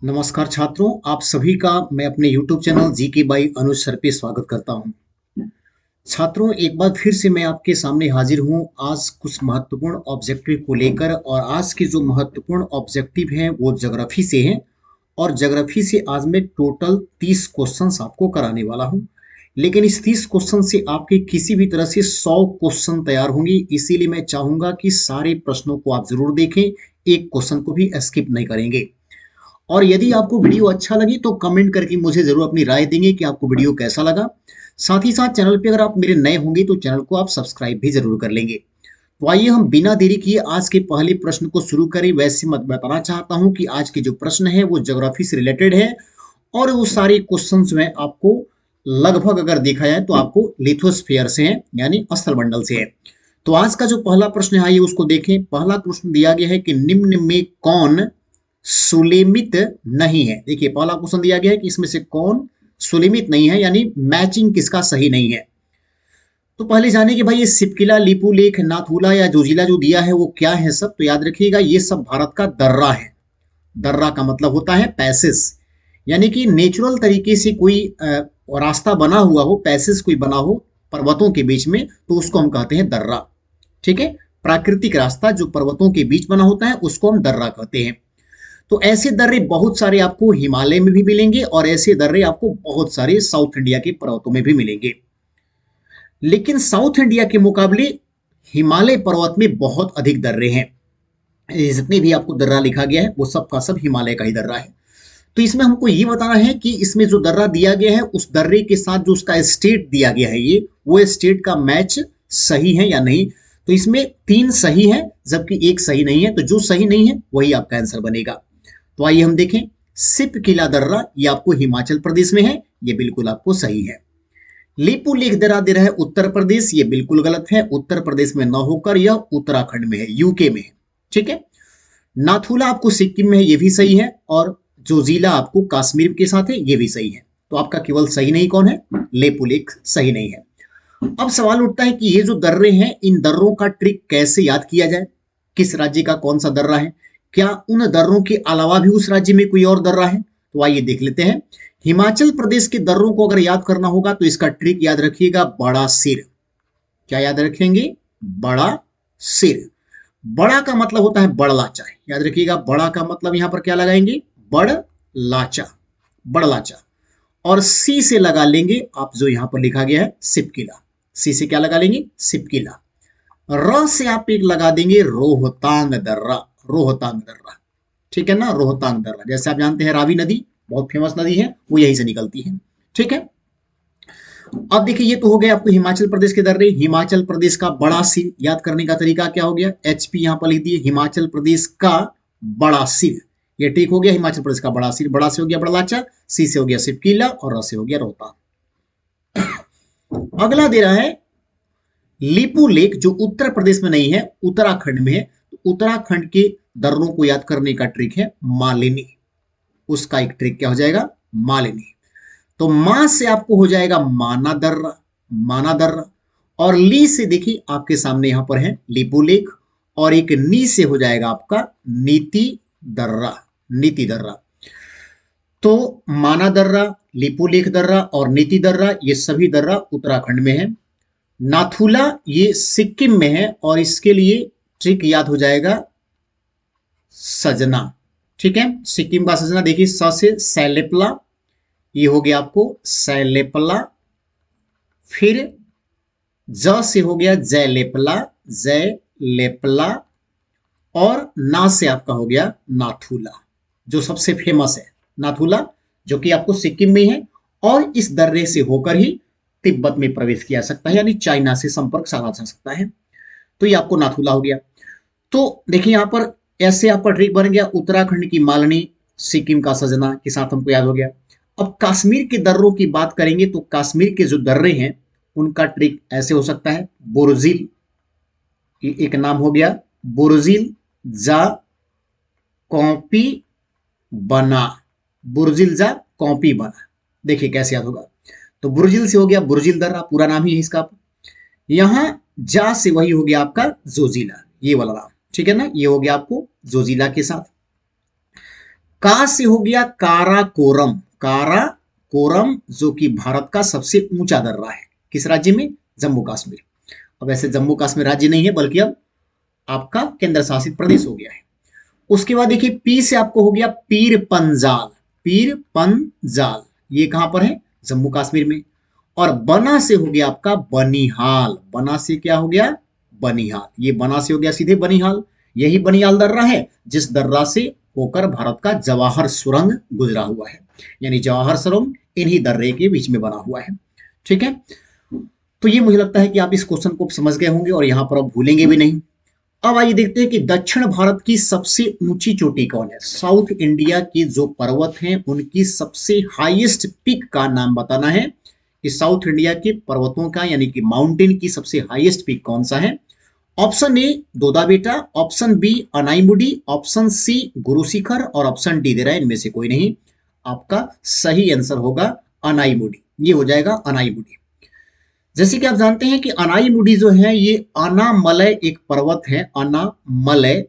नमस्कार छात्रों, आप सभी का मैं अपने YouTube channel GK by Anuj sir पे स्वागत करता हूं। छात्रों, एक बार फिर से मैं आपके सामने हाजिर हूं आज कुछ महत्वपूर्ण ऑब्जेक्टिव को लेकर। और आज के जो महत्वपूर्ण ऑब्जेक्टिव हैं वो ज्योग्राफी से हैं। और ज्योग्राफी से आज मैं टोटल 30 क्वेश्चंस आपको कराने वाला हूं। लेकिन इस 30 क्वेश्चन से आपके किसी भी तरह से 100 क्वेश्चन तैयार होंगे, इसीलिए मैं चाहूंगा कि सारे प्रश्नों को आप जरूर देखें, एक क्वेश्चन को भी स्किप नहीं करेंगे। और यदि आपको वीडियो अच्छा लगे तो कमेंट करके मुझे जरूर अपनी राय देंगे कि आपको वीडियो कैसा लगा। साथ ही साथ चैनल पे अगर आप मेरे नए होंगे तो चैनल को आप सब्सक्राइब भी जरूर कर लेंगे। तो आइए हम बिना देरी किए आज के पहले प्रश्न को शुरू करें। वैसे मैं बताना चाहता हूं कि आज के जो प्रश्न है वो ज्योग्राफी से रिलेटेड है। और वो सारे क्वेश्चन जो है आपको लगभग अगर देखा जाए तो आपको लिथोस्फीयर से है, यानी स्थल मंडल से है। तो आज का जो पहला प्रश्न है आइए उसको देखें। पहला प्रश्न दिया गया है कि निम्न में कौन सुलेमित नहीं है। देखिए, पहला क्वेश्चन दिया गया है कि इसमें से कौन सुलेमित नहीं है, यानी मैचिंग किसका सही नहीं है। तो पहले जाने कि भाई ये सिपकिला, लिपुलेख, नाथुला या जोजिला जो दिया है वो क्या है सब। तो याद रखिएगा, ये सब भारत का दर्रा है। दर्रा का मतलब होता है पैसेज, यानी कि नेचुरल तरीके से कोई रास्ता बना हुआ हो, पैसेज कोई बना हो पर्वतों के बीच में, तो उसको हम कहते हैं दर्रा। ठीक है, प्राकृतिक रास्ता जो पर्वतों के बीच बना होता है उसको हम दर्रा कहते हैं। तो ऐसे दर्रे बहुत सारे आपको हिमालय में भी मिलेंगे और ऐसे दर्रे आपको बहुत सारे साउथ इंडिया के पर्वतों में भी मिलेंगे। लेकिन साउथ इंडिया के मुकाबले हिमालय पर्वत में बहुत अधिक दर्रे हैं। जितने भी आपको दर्रा लिखा गया है वो सब का सब हिमालय का ही दर्रा है। तो इसमें हमको ये बताना है कि इसमें जो दर्रा दिया गया है उस दर्रे के साथ जो उसका स्टेट दिया गया है ये वो स्टेट का मैच सही है या नहीं। तो इसमें 3 सही है जबकि एक सही नहीं है, तो जो सही नहीं है वही आपका आंसर बनेगा। तो आइए हम देखें। सिपकिला दर्रा ये आपको हिमाचल प्रदेश में है, ये बिल्कुल आपको सही है। लिपुलेख दर्रा दे रहा है उत्तर प्रदेश, ये बिल्कुल गलत है। उत्तर प्रदेश में न होकर यह उत्तराखंड में है, यूके में है। ठीक है। नाथुला आपको सिक्किम में है, ये भी सही है। और जो जिला आपको कश्मीर के साथ है ये भी सही है। तो आपका केवल सही नहीं कौन है? लेपुलेख सही नहीं है। अब सवाल उठता है कि ये जो दर्रे हैं इन दर्रों का ट्रिक कैसे याद किया जाए। किस राज्य का कौन सा दर्रा है, क्या उन दर्रों के अलावा भी उस राज्य में कोई और दर्रा है? तो आइए देख लेते हैं। हिमाचल प्रदेश के दर्रों को अगर याद करना होगा तो इसका ट्रिक याद रखिएगा, बड़ा सिर। क्या याद रखेंगे? बड़ा सिर। बड़ा का मतलब होता है बड़लाचा, याद रखिएगा। बड़ा का मतलब यहां पर क्या लगाएंगे? बड़ लाचा, बड़लाचा। और सी से लगा लेंगे आप जो यहां पर लिखा गया है सिपकिला। सी से क्या लगा लेंगे? सिपकिला। र से आप एक लगा देंगे रोहतांग दर्रा, रोहतांग दर्रा। ठीक है ना, रोहतांग दर्रा। जैसे आप जानते हैं रावी नदी बहुत फेमस नदी है, वो यहीं से निकलती है। ठीक है। अब देखिए, ये तो हो गया आपको हिमाचल प्रदेश के दर्रे। हिमाचल प्रदेश का बड़ा सिर याद करने का तरीका क्या हो गया? एचपी यहां पर लिख दिए, हिमाचल प्रदेश का बड़ा सिर। ये ठीक हो गया, हिमाचल प्रदेश का बड़ा सिर। बड़ा से हो गया बड़लाचा, सी से हो गया सिपकीला और र से हो गया रोहतांग। अगला दे रहा है लिपू लेक, जो उत्तर प्रदेश में नहीं है, उत्तराखंड में है। तो उत्तराखंड के दर्रों को याद करने का ट्रिक है मालिनी। उसका एक ट्रिक क्या हो जाएगा? मालिनी। तो मां से आपको हो जाएगा माना दर्रा, माना दर्रा। और ली से देखिए आपके सामने यहां पर है लिपू लेक। और एक नी से हो जाएगा आपका नीति दर्रा, नीति दर्रा। तो माना दर्रा, लिपू लेक दर्रा और नीति दर्रा ये सभी दर्रा उत्तराखंड में है। नाथुला ये सिक्किम में है और इसके लिए ट्रिक याद हो जाएगा सजना। ठीक है, सिक्किम का सजना देखिए, स से सैलेपला, ये हो गया आपको सैलेपला। फिर ज से हो गया जयलेपला, जयलेपला। और ना से आपका हो गया नाथुला, जो सबसे फेमस है नाथुला, जो कि आपको सिक्किम में है। और इस दर्रे से होकर ही तिब्बत में प्रवेश किया सकता है, यानी चाइना से संपर्क साधा जा सकता है। तो ये आपको नाथुला हो गया। तो देखिए यहां पर ऐसे आपका ट्रिक बन गया, उत्तराखंड की मालनी, सिक्किम का सजना के साथ हमको याद हो गया। अब कश्मीर के दर्रों की बात करेंगे तो कश्मीर के जो दर्रे हैं उनका ट्रिक ऐसे हो सकता है, बोरजिल, एक नाम हो गया बुर्जिल जा कॉपी बना, बुर्जिल जा कॉपी बना। देखिए कैसे याद होगा। तो बुर्जिल से हो गया बुर्जिल दर्रा, पूरा नाम ही है इसका। यहां जा से वही हो गया आपका जोजिला, ये वाला नाम। ठीक है ना, ये हो गया आपको जोजिला के साथ। का से हो गया काराकोरम, काराकोरम जो कि भारत का सबसे ऊंचा दर्रा है। किस राज्य में? जम्मू कश्मीर। अब ऐसे जम्मू कश्मीर राज्य नहीं है बल्कि अब आपका केंद्र शासित प्रदेश हो गया है। उसके बाद देखिए पी से आपको हो गया पीर पंजाल, पीर पंजाल ये कहां पर है? जम्मू कश्मीर में। और बना से हो गया आपका बनिहाल, बना से क्या हो गया? बनिहाल। ये बना से हो गया सीधे बनिहाल, यही बनिहाल दर्रा है जिस दर्रा से होकर भारत का जवाहर सुरंग गुजरा हुआ है, यानी जवाहर सुरंग इन्हीं दर्रे के बीच में बना हुआ है। ठीक है, तो ये मुझे लगता है कि आप इस क्वेश्चन को समझ गए होंगे और यहां पर आप भूलेंगे भी नहीं। अब आइए देखते हैं कि दक्षिण भारत की सबसे ऊंची चोटी कौन है। साउथ इंडिया के जो पर्वत हैं उनकी सबसे हाईएस्ट पीक का नाम बताना है कि साउथ इंडिया के पर्वतों का यानी कि माउंटेन की सबसे हाईएस्ट पीक कौन सा है। Option A Doda Betta, option B Anaimudi, option C Guru Shikhar और ऑप्शन डी दे रहा है इनमें से कोई नहीं। आपका सही आंसर होगा अनाईमुडी, ये हो जाएगा अनाईमुडी। जैसे कि आप जानते हैं कि अनाईमुडी जो है ये अनामलय एक पर्वत है, अनामलय।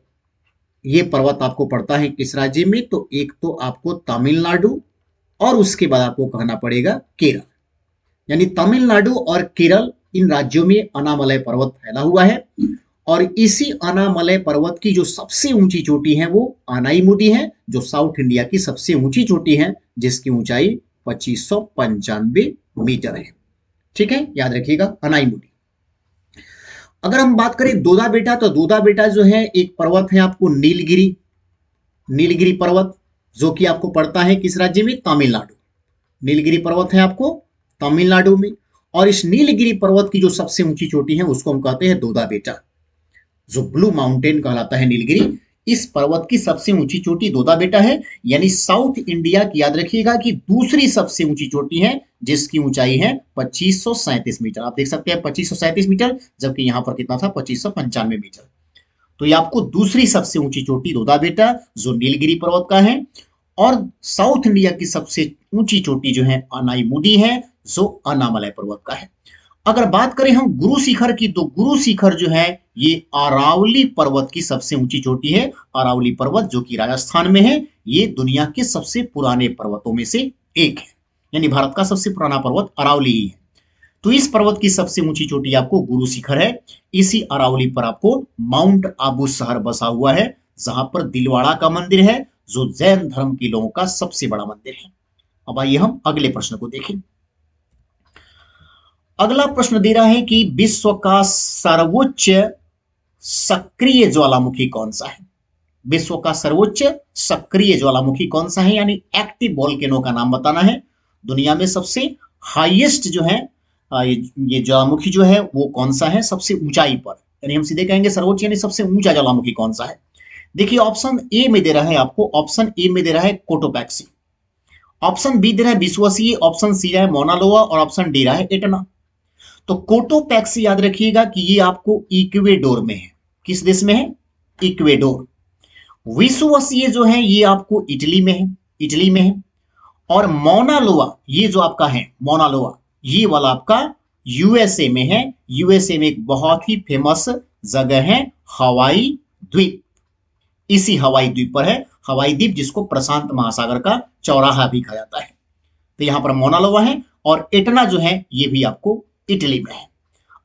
ये पर्वत आपको पड़ता है किस राज्य में? तो एक तो आपको तमिलनाडु और उसके बाद आपको कहना पड़ेगा केरल, यानी तमिलनाडु और केरल इन राज्यों में अनामलय पर्वत फैला हुआ है। और इसी अनामलय पर्वत की जो सबसे ऊंची चोटी है वो अनाईमुडी है, जो साउथ इंडिया की सबसे ऊंची चोटी है जिसकी ऊंचाई 2595 मीटर है। ठीक है, याद रखिएगा अनाईमुडी। अगर हम बात करें दोदा बेटा, तो दोदा बेटा जो है एक पर्वत है आपको नीलगिरी, नीलगिरी पर्वत जो कि आपको पड़ता है किस राज्य में? तमिलनाडु। नीलगिरी पर्वत है आपको तमिलनाडु में। और इस नीलगिरी पर्वत की जो सबसे ऊंची चोटी है उसको हम कहते हैं दोदा बेटा, जो ब्लू माउंटेन कहलाता है नीलगिरी। इस पर्वत की सबसे ऊंची चोटी दोदा बेटा है, यानी साउथ इंडिया की याद रखिएगा कि दूसरी सबसे ऊंची चोटी है जिसकी ऊंचाई है 2537 मीटर। आप देख सकते हैं 2537 मीटर, जबकि यहां पर कितना था? 2595 मीटर। तो ये आपको दूसरी सबसे ऊंची चोटी दोदा बेटा जो नीलगिरी पर्वत का है। और साउथ इंडिया की सबसे ऊंची चोटी जो है अनाईमुडी है जो अनामलय पर्वत का है। अगर बात करें हम गुरु शिखर की, तो गुरु शिखर जो है ये अरावली पर्वत की सबसे ऊंची चोटी है। अरावली पर्वत जो कि राजस्थान में है, ये दुनिया के सबसे पुराने पर्वतों में से एक है, यानी भारत का सबसे पुराना पर्वत अरावली ही है। तो इस पर्वत की सबसे ऊंची चोटी आपको गुरु शिखर है। इसी अरावली पर आपको माउंट आबू शहर बसा हुआ है, जहां पर दिलवाड़ा का मंदिर है जो जैन धर्म के लोगों का सबसे बड़ा मंदिर है। अब आइए हम अगले प्रश्न को देखें। अगला प्रश्न दे रहा है कि विश्व का सर्वोच्च सक्रिय ज्वालामुखी कौन सा है? विश्व का सर्वोच्च सक्रिय ज्वालामुखी कौन सा है, यानी एक्टिव वोल्केनो का नाम बताना है। दुनिया में सबसे हाईएस्ट जो है ये ज्वालामुखी जो है वो कौन सा है सबसे ऊंचाई पर, यानी हम सीधे कहेंगे सर्वोच्च यानी सबसे ऊंचा ज्वालामुखी कौन सा है। देखिए ऑप्शन ए में दे रहा है आपको, ऑप्शन ए में दे रहा है कोटोपैक्सी, ऑप्शन बी दे रहा है विश्वसीय, ऑप्शन सी रहा है मौना लोआ और ऑप्शन डी रहा है एटना। तो कोटोपैक्सी याद रखिएगा कि ये आपको इक्वेडोर में है। किस देश में है? इक्वेडोर। विश्वसीय जो है ये आपको इटली में है, इटली में है। और मौना लोआ ये जो आपका है मौना लोआ, ये वाला आपका यूएसए में है। यूएसए में एक बहुत ही फेमस जगह है हवाई द्वीप, इसी हवाई द्वीप पर है हवाई द्वीप जिसको प्रशांत महासागर का चौराहा भी कहा जाता है। तो यहां पर मौना लोआ है और एटना जो है ये भी आपको इटली में है।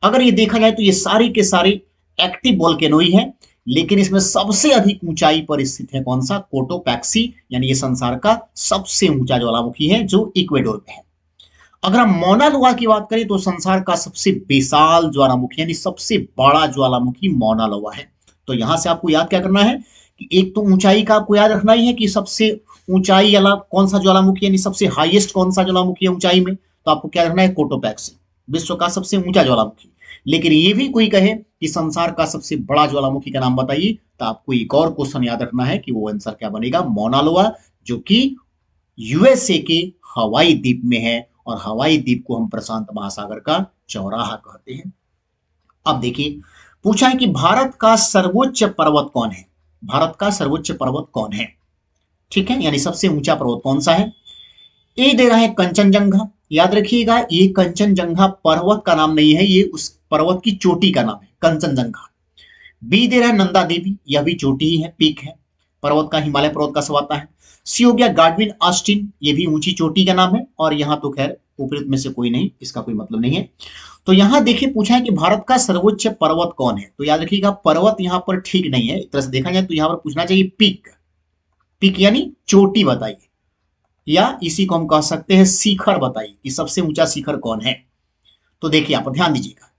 अगर ये देखा जाए तो ये सारी के सारी एक्टिव वोल्केनो ही है, लेकिन इसमें सबसे अधिक ऊंचाई पर स्थित है कौन सा? कोटोपैक्सी, यानी ये संसार का सबसे ऊंचा ज्वालामुखी है जो इक्वेडोर में है। अगर हम मौना लोआ की बात करें तो संसार का सबसे विशाल ज्वालामुखी यानी सबसे बड़ा ज्वालामुखी मौना लोआ है। तो यहां से आपको याद क्या करना है कि एक तो ऊंचाई का आपको याद रखना ही है कि सबसे ऊंचाई वाला कौन सा ज्वालामुखी यानी सबसे हाईएस्ट कौन सा ज्वालामुखी है ऊंचाई में, तो आपको क्या रखना है? कोटोपैक्सी, विश्व का सबसे ऊंचा ज्वालामुखी। लेकिन ये भी कोई कहे कि संसार का सबसे बड़ा ज्वालामुखी का नाम बताइए, तो आपको एक और क्वेश्चन याद रखना है कि वो आंसर क्या बनेगा? मौना लोआ, जो कि यूएसए के हवाई द्वीप में है। और हवाई द्वीप को हम प्रशांत महासागर का चौराहा कहते हैं। अब देखिए पूछा है कि भारत का सर्वोच्च पर्वत कौन है? भारत का सर्वोच्च पर्वत कौन है? ठीक है, यानी सबसे ऊंचा पर्वत कौन सा है? ए दे रहा है कंचनजंगा, याद रखिएगा ये कंचनजंगा पर्वत का नाम नहीं है, ये उस पर्वत की चोटी का नाम है कंचनजंगा। बी दे रहा है नंदा देवी, यह भी चोटी ही है, पीक है। पर्वत का, हिमालय पर्वत का सब आता है। सी हो गया गार्डविन ऑस्टिन, ये भी ऊंची चोटी का नाम है, और यहाँ तो खैर उपयुक्त में से कोई नहीं, इसका कोई मतलब नहीं है। तो यहाँ देखिए पूछा है कि भारत का सर्वोच्च पर्वत कौन है, तो याद रखिएगा पर्वत यहाँ पर ठीक नहीं है, एक तरह से देखा जाए तो यहाँ पर पूछना चाहिए पीक। पीक यानी चोटी बताइए, या इसी को हम कह सकते हैं शिखर बताइए कि सबसे ऊंचा शिखर कौन है। तो देखिए आप ध्यान दीजिएगा,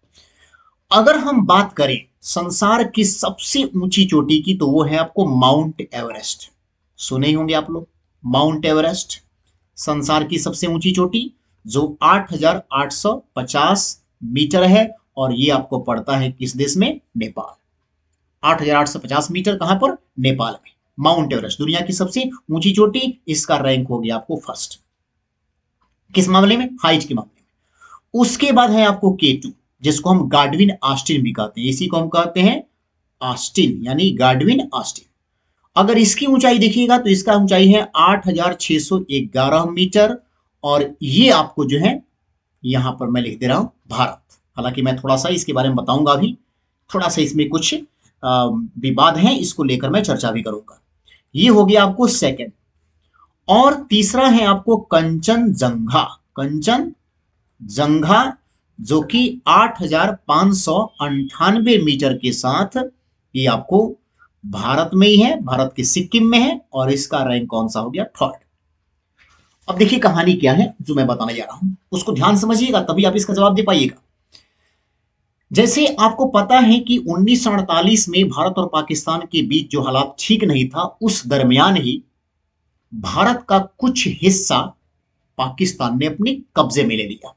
अगर हम बात करें संसार की सबसे ऊंची चोटी की, तो वो है आपको माउंट एवरेस्ट। सुने ही होंगे आप लोग, माउंट एवरेस्ट संसार की सबसे ऊंची चोटी, जो 8,850 मीटर है, और ये आपको पड़ता है किस देश में, नेपाल। 8,850 मीटर कहां पर, नेपाल में। माउंट एवरेस्ट दुनिया की सबसे ऊंची चोटी, इसका रैंक हो गया आपको फर्स्ट। किस मामले में, हाइट के मामले में। उसके बाद है आपको K2, जिसको हम गार्डविन ऑस्टिन भी कहते हैं, इसी को हम कहते हैं ऑस्टिन, यानी गार्डविन ऑस्टिन। अगर इसकी ऊंचाई देखिएगा तो इसका ऊंचाई है 8,611 मीटर, और ये आपको जो है यहां पर मैं लिख दे रहा हूं भारत। हालांकि मैं थोड़ा सा इसके बारे में बताऊंगा अभी, थोड़ा सा इसमें कुछ विवाद है, इसको लेकर मैं चर्चा भी करूंगा। ये हो गया आपको सेकंड। और तीसरा है आपको कंचनजंगा। कंचनजंगा जो कि 8,598 मीटर के साथ ये आपको भारत में ही है, भारत के सिक्किम में है, और इसका रैंक कौन सा हो गया, थर्ड। अब देखिए कहानी क्या है जो मैं बताने जा रहा हूं, उसको ध्यान समझिएगा तभी आप इसका जवाब दे पाइएगा। जैसे आपको पता है कि 1948 में भारत और पाकिस्तान के बीच जो हालात ठीक नहीं था, उस दरमियान ही भारत का कुछ हिस्सा पाकिस्तान ने अपने कब्जे में ले लिया,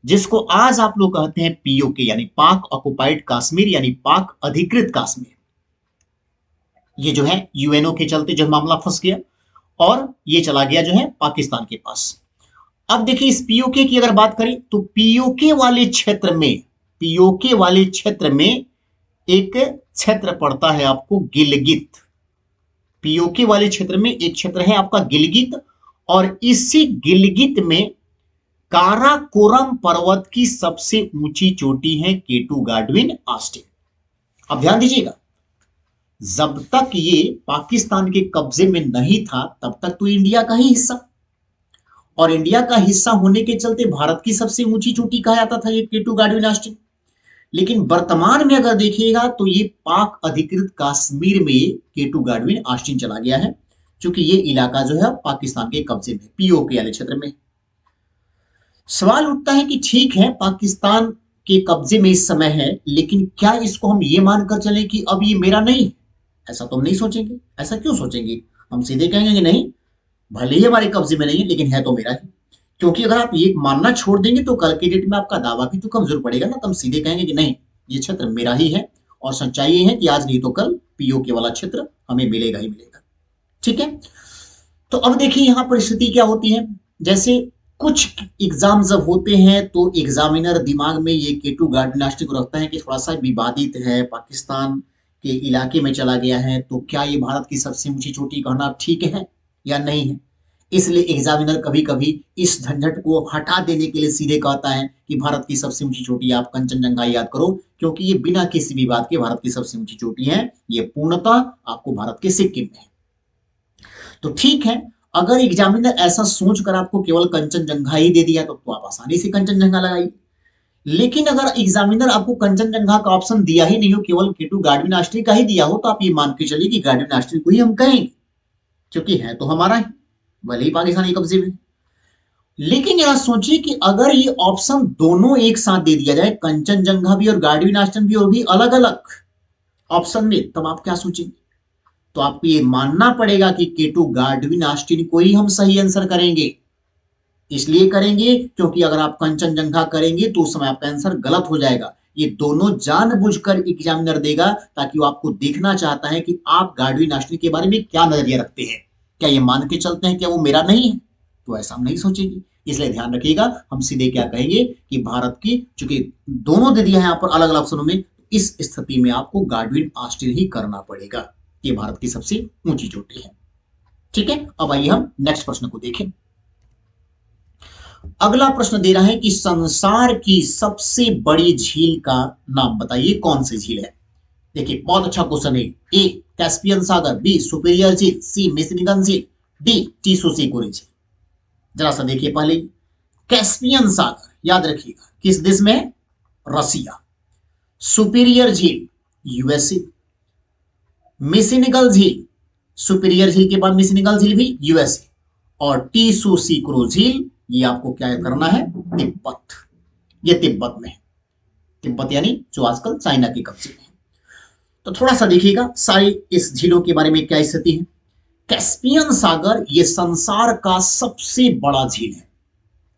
जिसको आज आप लोग कहते हैं POK, यानी पाक ऑक्युपाइड कश्मीर, यानी पाक अधिकृत कश्मीर। ये जो है UNO के चलते जो मामला फंस गया, और ये चला गया जो है पाकिस्तान के पास। अब देखिए इस POK की अगर बात करें तो POK वाले क्षेत्र में, POK वाले क्षेत्र में एक क्षेत्र पड़ता है आपको गिलगित। POK वाले क्षेत्र में एक क्षेत्र है आपका गिलगित, और इसी गिलगित में काराकोरम पर्वत की सबसे ऊंची चोटी है K2 गार्डविन ऑस्टिन। अब ध्यान दीजिएगा, जब तक ये पाकिस्तान के कब्जे में नहीं था तब तक तो इंडिया का ही हिस्सा, और इंडिया का हिस्सा होने के चलते भारत की सबसे ऊंची चोटी कहा जाता था ये K2 गार्डविन ऑस्टिन। लेकिन वर्तमान में अगर देखिएगा तो ये पाक अधिकृत कश्मीर में K2 गार्डविन ऑस्टिन चला गया है, क्योंकि ये इलाका जो है पाकिस्तान के कब्जे में, POK वाले क्षेत्र में। सवाल उठता है कि ठीक है पाकिस्तान के कब्जे में इस समय है, लेकिन क्या इसको हम ये मानकर चलें कि अब ये मेरा नहीं? ऐसा तो हम नहीं सोचेंगे। ऐसा क्यों सोचेंगे? हम सीधे कहेंगे कि नहीं, भले ही हमारे कब्जे में नहीं है लेकिन है तो मेरा ही। क्योंकि अगर आप ये मानना छोड़ देंगे तो कल के डेट में आपका दावा भी तो कमजोर पड़ेगा ना। तो हम सीधे कहेंगे कि नहीं, ये क्षेत्र मेरा ही है, और सच्चाई ये है कि आज नहीं तो कल POK वाला क्षेत्र हमें मिलेगा ही मिलेगा। ठीक है, तो अब देखिए यहाँ पर स्थिति क्या होती है। जैसे कुछ एग्जाम जब होते हैं तो एग्जामिनर दिमाग में ये K2 गार्डविन ऑस्टिन को रखता है कि थोड़ा सा विवादित है, पाकिस्तान के इलाके में चला गया है, तो क्या ये भारत की सबसे ऊंची चोटी कहना ठीक है या नहीं है। इसलिए एग्जामिनर कभी कभी इस झंझट को हटा देने के लिए सीधे कहता है कि भारत की सबसे ऊंची चोटी आप कंचनजंगा याद करो, क्योंकि ये बिना किसी विवाद के भारत की सबसे ऊंची चोटी है, ये पूर्णतः आपको भारत के सिक्किम में है। तो ठीक है, अगर एग्जामिनर ऐसा सोचकर आपको केवल कंचनजंगा ही दे दिया तो आप आसानी से कंचनजंगा लगाइए। लेकिन अगर एग्जामिनर आपको कंचनजंगा का ऑप्शन दिया ही नहीं हो, केवल K2 गार्डविन ऑस्टिन का ही दिया हो, तो आप ये मान के चलिए कि गार्डविन ऑस्टिन को ही हम कहेंगे, क्योंकि है तो हमारा ही, भले ही पाकिस्तानी कब्जे में। लेकिन यहां सोचिए कि अगर ये ऑप्शन दोनों एक साथ दे दिया जाए, कंचनजंगा भी और गार्डविन ऑस्टिन भी, और भी अलग अलग ऑप्शन में, तब आप क्या सोचेंगे? तो आपको ये मानना पड़ेगा कि K2 गार्डविन ऑस्टिन को ही हम सही आंसर करेंगे। इसलिए करेंगे क्योंकि अगर आप कंचनजंगा करेंगे तो उस समय आपका आंसर गलत हो जाएगा। ये दोनों जानबूझकर एग्जामिनर देगा, ताकि वो आपको देखना चाहता है कि आप गार्डविन ऑस्टिन के बारे में क्या नजरिया रखते हैं। क्या ये मान के चलते हैं क्या वो मेरा नहीं है? तो ऐसा हम नहीं सोचेंगे। इसलिए ध्यान रखिएगा, हम सीधे क्या कहेंगे कि भारत की, चूंकि दोनों दे दिया है यहाँ पर अलग अलग ऑप्शनों में, इस स्थिति में आपको गार्डविन ऑस्टिन ही करना पड़ेगा। ये भारत की सबसे ऊंची चोटी है। ठीक है, अब आइए हम नेक्स्ट प्रश्न को देखें। अगला प्रश्न दे रहा है कि संसार की सबसे बड़ी झील का नाम बताइए, कौन सी झील है। देखिए बहुत अच्छा क्वेश्चन है। ए कैस्पियन सागर, बी सुपीरियर झील, सी मिसिसिपी झील, डी टीसुसिकोरी झील। जरा सा देखिए पहले, कैस्पियन सागर याद रखिएगा किस देश में है? रसिया। सुपीरियर झील यूएसए। मिसिनिगल झील, सुपीरियर झील के बाद मिसिनिगल झील भी यूएसए। और टीसुसिक्रो झील ये आपको क्या करना है? तिब्बत। ये तिब्बत में है। तिब्बत यानी जो आजकल चाइना के कब्जे में है। तो थोड़ा सा देखिएगा सारी इस झीलों के बारे में क्या स्थिति है। कैस्पियन सागर ये संसार का सबसे बड़ा झील है।